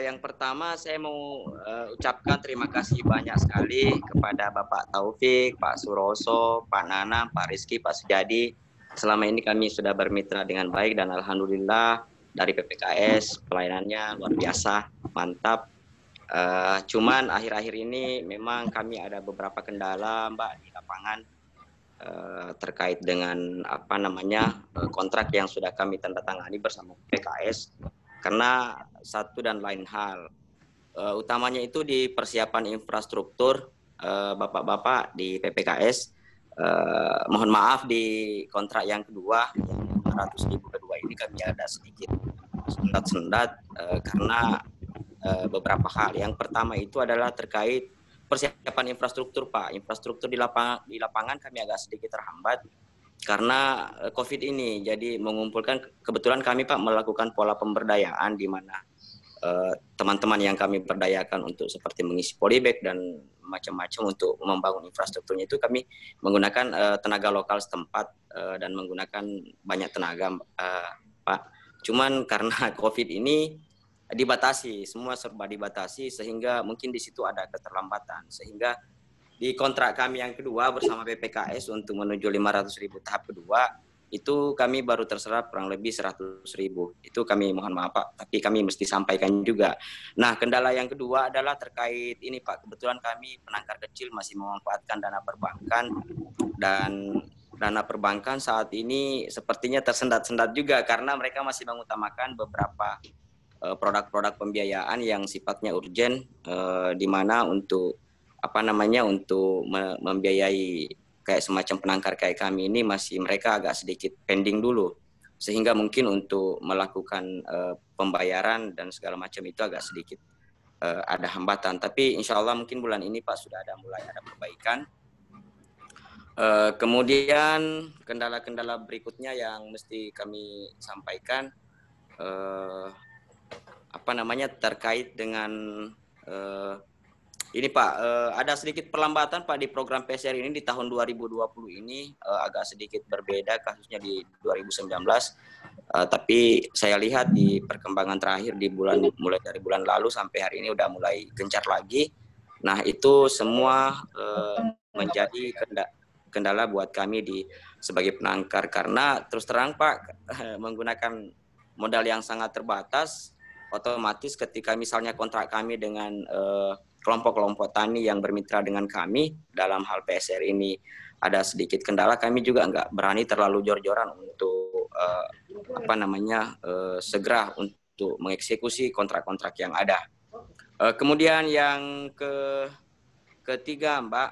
Yang pertama saya mau ucapkan terima kasih banyak sekali kepada Bapak Taufik, Pak Suroso, Pak Nanang, Pak Rizky, Pak Sujadi. Selama ini kami sudah bermitra dengan baik dan alhamdulillah dari PPKS pelayanannya luar biasa, mantap. Cuman akhir-akhir ini memang kami ada beberapa kendala Mbak di lapangan terkait dengan kontrak yang sudah kami tanda tangani bersama PPKS. Karena satu dan lain hal, utamanya itu di persiapan infrastruktur, bapak-bapak di PPKS, mohon maaf di kontrak yang kedua, yang 500.000 kedua ini kami ada sedikit sendat-sendat karena beberapa hal. Yang pertama itu adalah terkait persiapan infrastruktur Pak. Infrastruktur di lapangan kami agak sedikit terhambat karena COVID ini. Jadi mengumpulkan, kebetulan kami Pak melakukan pola pemberdayaan di mana teman-teman yang kami berdayakan untuk seperti mengisi polybag dan macam-macam untuk membangun infrastrukturnya itu kami menggunakan tenaga lokal setempat dan menggunakan banyak tenaga Pak. Cuman karena COVID ini dibatasi, semua serba dibatasi sehingga mungkin di situ ada keterlambatan. Sehingga di kontrak kami yang kedua bersama PPKS untuk menuju 500.000 tahap kedua, itu kami baru terserap kurang lebih 100.000. Itu kami mohon maaf Pak, tapi kami mesti sampaikan juga. Nah, kendala yang kedua adalah terkait ini Pak, kebetulan kami penangkar kecil masih memanfaatkan dana perbankan, dan dana perbankan saat ini sepertinya tersendat-sendat juga karena mereka masih mengutamakan beberapa produk-produk pembiayaan yang sifatnya urgent, di mana untuk untuk membiayai kayak semacam penangkar kayak kami ini masih mereka agak sedikit pending dulu, sehingga mungkin untuk melakukan pembayaran dan segala macam itu agak sedikit ada hambatan. Tapi insya Allah mungkin bulan ini Pak sudah mulai ada perbaikan. Kemudian kendala-kendala berikutnya yang mesti kami sampaikan terkait dengan ini Pak, ada sedikit perlambatan Pak di program PSR ini di tahun 2020 ini agak sedikit berbeda kasusnya di 2019. Tapi saya lihat di perkembangan terakhir di mulai dari bulan lalu sampai hari ini udah mulai gencar lagi. Nah, itu semua menjadi kendala buat kami sebagai penangkar karena terus terang Pak menggunakan modal yang sangat terbatas, otomatis ketika misalnya kontrak kami dengan kelompok-kelompok tani yang bermitra dengan kami dalam hal PSR ini ada sedikit kendala, kami juga nggak berani terlalu jor-joran untuk segera untuk mengeksekusi kontrak-kontrak yang ada. Kemudian yang ketiga Mbak,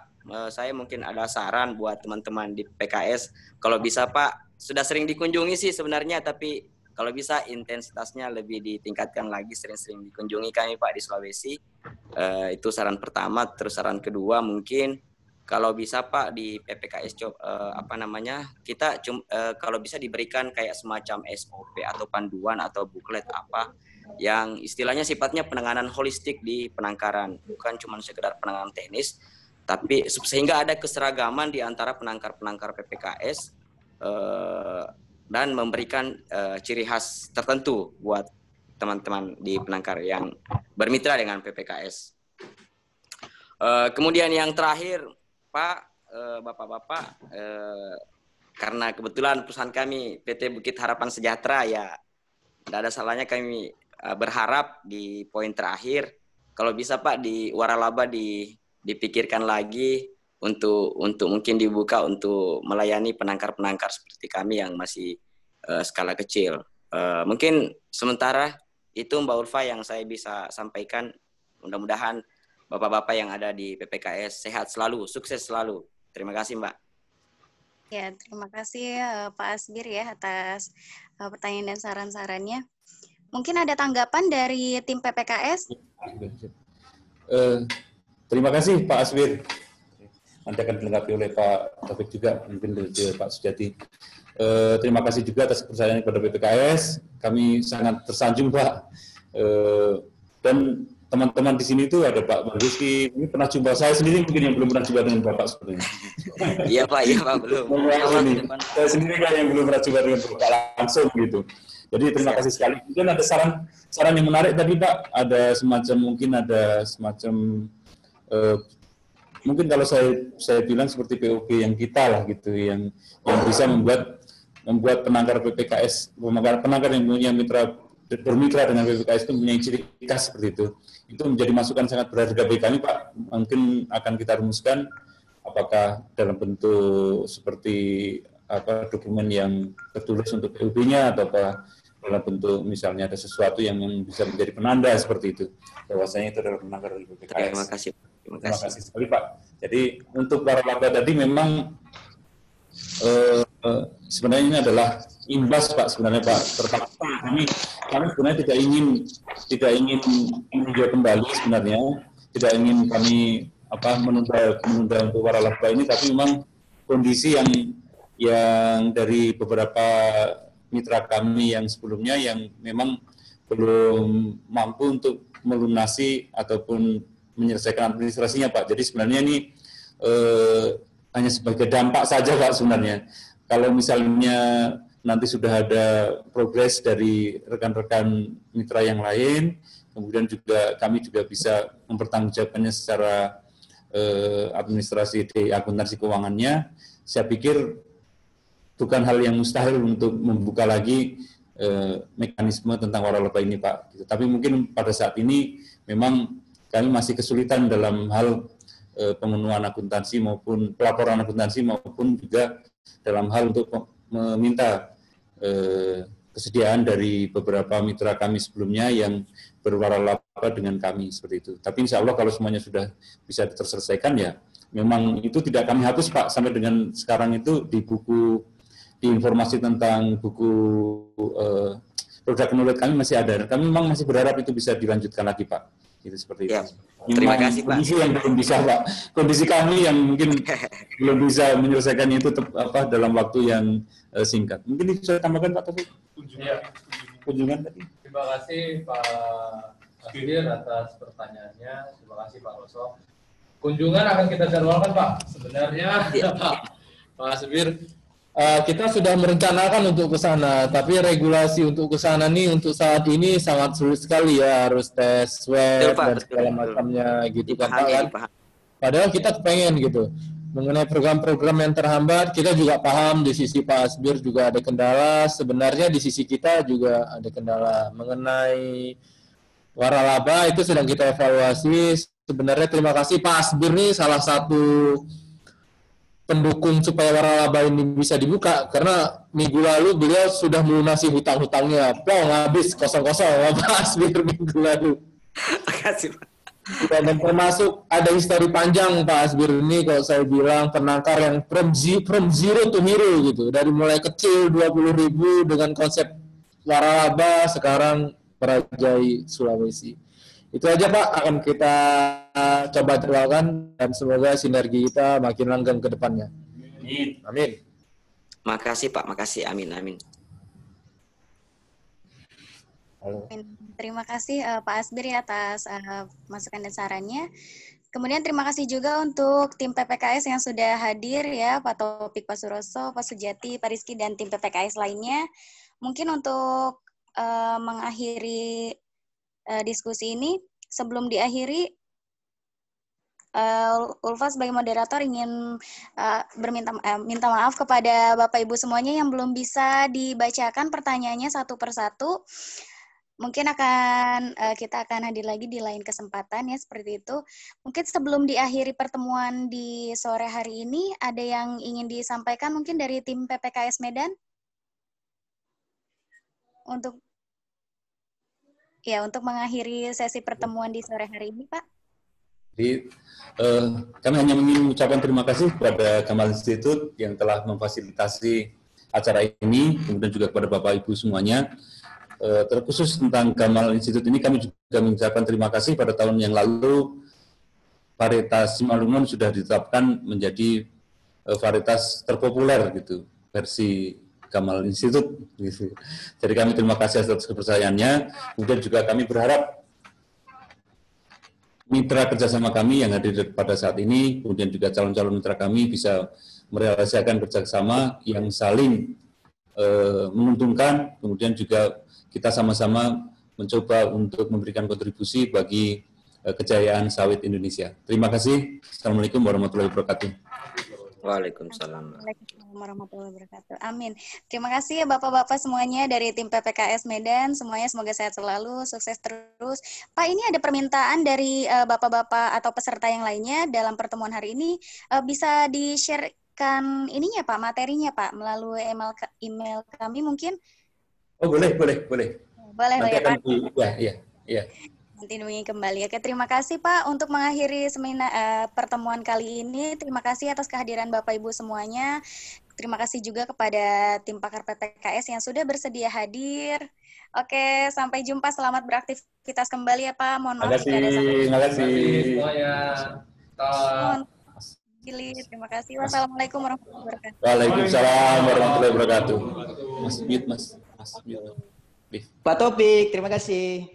saya mungkin ada saran buat teman-teman di PKS, kalau bisa Pak, sudah sering dikunjungi sih sebenarnya, tapi kalau bisa intensitasnya lebih ditingkatkan lagi, sering-sering dikunjungi kami Pak di Sulawesi. Itu saran pertama. Terus saran kedua mungkin kalau bisa Pak di PPKS kita kalau bisa diberikan kayak semacam SOP atau panduan atau buklet apa yang istilahnya sifatnya penanganan holistik di penangkaran, bukan cuma sekedar penanganan teknis, tapi sehingga ada keseragaman di antara penangkar-penangkar PPKS dan memberikan ciri khas tertentu buat teman-teman di penangkar yang bermitra dengan PPKS. Kemudian yang terakhir, Pak, Bapak-Bapak, karena kebetulan perusahaan kami PT Bukit Harapan Sejahtera ya, tidak ada salahnya kami berharap di poin terakhir, kalau bisa Pak di waralaba dipikirkan lagi untuk mungkin dibuka untuk melayani penangkar-penangkar seperti kami yang masih skala kecil. Mungkin sementara itu Mbak Ulfa yang saya bisa sampaikan. Mudah-mudahan Bapak-Bapak yang ada di PPKS sehat selalu, sukses selalu. Terima kasih Mbak. Ya, terima kasih Pak Asbir ya atas pertanyaan dan saran-sarannya. Mungkin ada tanggapan dari tim PPKS? Terima kasih Pak Asbir. Nanti akan dilengkapi oleh Pak Taufik juga, mungkin dari Pak Sujati. Terima kasih juga atas kepercayaan kepada PPKS. Kami sangat tersanjung Pak. Dan teman-teman di sini itu ada Pak Marzuki. Ini pernah jumpa saya sendiri mungkin yang belum pernah jumpa dengan Bapak sebenarnya. Iya Pak, belum. Saya sendiri kan yang belum pernah jumpa dengan Bapak langsung gitu. Jadi terima kasih sekali. Kemudian ada saran yang menarik tadi Pak. Ada semacam mungkin kalau saya bilang seperti POP yang kita lah gitu, yang bisa membuat penangkar PPKS, penangkar yang punya bermitra dengan PPKS itu mempunyai ciri khas seperti itu. Itu menjadi masukan sangat berharga bagi kami Pak. Mungkin akan kita rumuskan apakah dalam bentuk seperti dokumen yang tertulis untuk POP-nya atau dalam bentuk misalnya ada sesuatu yang bisa menjadi penanda seperti itu. Bahwasanya itu adalah penangkar dari PPKS. Terima kasih. Terima kasih sekali Pak. Jadi untuk para laba tadi memang sebenarnya ini adalah imbas Pak sebenarnya Pak. Terpaksa kami sebenarnya tidak ingin meninjau kembali sebenarnya, tidak ingin kami menunda untuk para laba ini, tapi memang kondisi yang dari beberapa mitra kami yang sebelumnya yang memang belum mampu untuk melunasi ataupun menyelesaikan administrasinya Pak. Jadi sebenarnya ini hanya sebagai dampak saja Pak sebenarnya. Kalau misalnya nanti sudah ada progres dari rekan-rekan mitra yang lain, kemudian juga kami juga bisa mempertanggungjawabkannya secara administrasi di akuntansi keuangannya, saya pikir bukan hal yang mustahil untuk membuka lagi mekanisme tentang waralaba ini Pak. Tapi mungkin pada saat ini memang kami masih kesulitan dalam hal pemenuhan akuntansi maupun pelaporan akuntansi maupun juga dalam hal untuk meminta kesediaan dari beberapa mitra kami sebelumnya yang berwaralaba dengan kami seperti itu. Tapi insya Allah kalau semuanya sudah bisa terselesaikan ya memang itu tidak kami hapus Pak. Sampai dengan sekarang itu di informasi tentang buku produk knowledge kami masih ada. Kami memang masih berharap itu bisa dilanjutkan lagi Pak. Gitu seperti Ya. itu. Terima kasih, Pak. Kondisi yang belum bisa, Pak. Kondisi kami yang mungkin belum bisa menyelesaikan itu dalam waktu yang singkat. Mungkin bisa tambahkan Pak Taufik? Kunjungan tadi. Terima kasih Pak Asbir atas pertanyaannya. Terima kasih Pak Roso. Kunjungan akan kita jadwalkan Pak. Sebenarnya Pak Asbir, kita sudah merencanakan untuk ke sana, tapi regulasi untuk ke sana nih untuk saat ini sangat sulit sekali ya, harus tes swab dan segala macamnya gitu kan Pak kan. Padahal kita kepengen gitu. Mengenai program-program yang terhambat, kita juga paham di sisi Pak Asbir juga ada kendala, sebenarnya di sisi kita juga ada kendala. Mengenai waralaba itu sedang kita evaluasi. Sebenarnya terima kasih Pak Asbir nih salah satu pendukung supaya waralaba ini bisa dibuka, karena minggu lalu beliau sudah melunasi hutang-hutangnya. Plong habis kosong-kosong Pak Asbir minggu lalu. Makasih Pak. Dan termasuk ada histori panjang Pak Asbir ini, kalau saya bilang penangkar yang from zero to hero gitu, dari mulai kecil 20.000 dengan konsep waralaba sekarang merajai Sulawesi. Itu aja Pak, akan kita coba jadwalkan dan semoga sinergi kita makin langgeng ke depannya. Amin. Makasih Pak, makasih. Amin, amin. Halo. Terima kasih Pak Asbir ya atas masukan dan sarannya. Kemudian terima kasih juga untuk tim PPKS yang sudah hadir ya, Pak Taufik, Pak Suroso, Pak Sujati, Pak Rizky, dan tim PPKS lainnya. Mungkin untuk mengakhiri diskusi ini, sebelum diakhiri, Ulfa sebagai moderator ingin minta maaf kepada Bapak Ibu semuanya yang belum bisa dibacakan pertanyaannya satu persatu. Mungkin kita akan hadir lagi di lain kesempatan ya, seperti itu. Mungkin sebelum diakhiri pertemuan di sore hari ini, ada yang ingin disampaikan mungkin dari tim PPKS Medan? Untuk mengakhiri sesi pertemuan di sore hari ini, Pak. Jadi, kami hanya ingin mengucapkan terima kasih kepada Gamal Institute yang telah memfasilitasi acara ini, kemudian juga kepada Bapak Ibu semuanya. Terkhusus tentang Gamal Institute ini, kami juga mengucapkan terima kasih pada tahun yang lalu varietas Simalungun sudah ditetapkan menjadi varietas terpopuler gitu, versi Gamal Institute. Gitu. Jadi kami terima kasih atas kepercayaannya. Kemudian juga kami berharap mitra kerjasama kami yang hadir pada saat ini, kemudian juga calon-calon mitra kami bisa merealisasikan kerjasama yang saling menguntungkan, kemudian juga kita sama-sama mencoba untuk memberikan kontribusi bagi kejayaan sawit Indonesia. Terima kasih. Assalamualaikum warahmatullahi wabarakatuh. Waalaikumsalam. Waalaikumsalam warahmatullahi wabarakatuh. Amin. Terima kasih ya Bapak-Bapak semuanya dari tim PPKS Medan. Semuanya semoga sehat selalu, sukses terus. Pak, ini ada permintaan dari Bapak-Bapak atau peserta yang lainnya dalam pertemuan hari ini. Bisa di-sharekan ininya Pak, materinya Pak, melalui email kami mungkin. Oh, boleh. Boleh Nanti ya Pak. Iya. Nanti dihubungi kembali. Oke, terima kasih Pak untuk mengakhiri pertemuan kali ini. Terima kasih atas kehadiran Bapak Ibu semuanya. Terima kasih juga kepada tim pakar PPKS yang sudah bersedia hadir. Oke, sampai jumpa. Selamat beraktivitas kembali ya Pak. Mohon maaf jika ada Terima kasih. Terima kasih. Wassalamualaikum warahmatullahi wabarakatuh. Waalaikumsalam warahmatullahi wabarakatuh. Mas. Pak Taufik, terima kasih.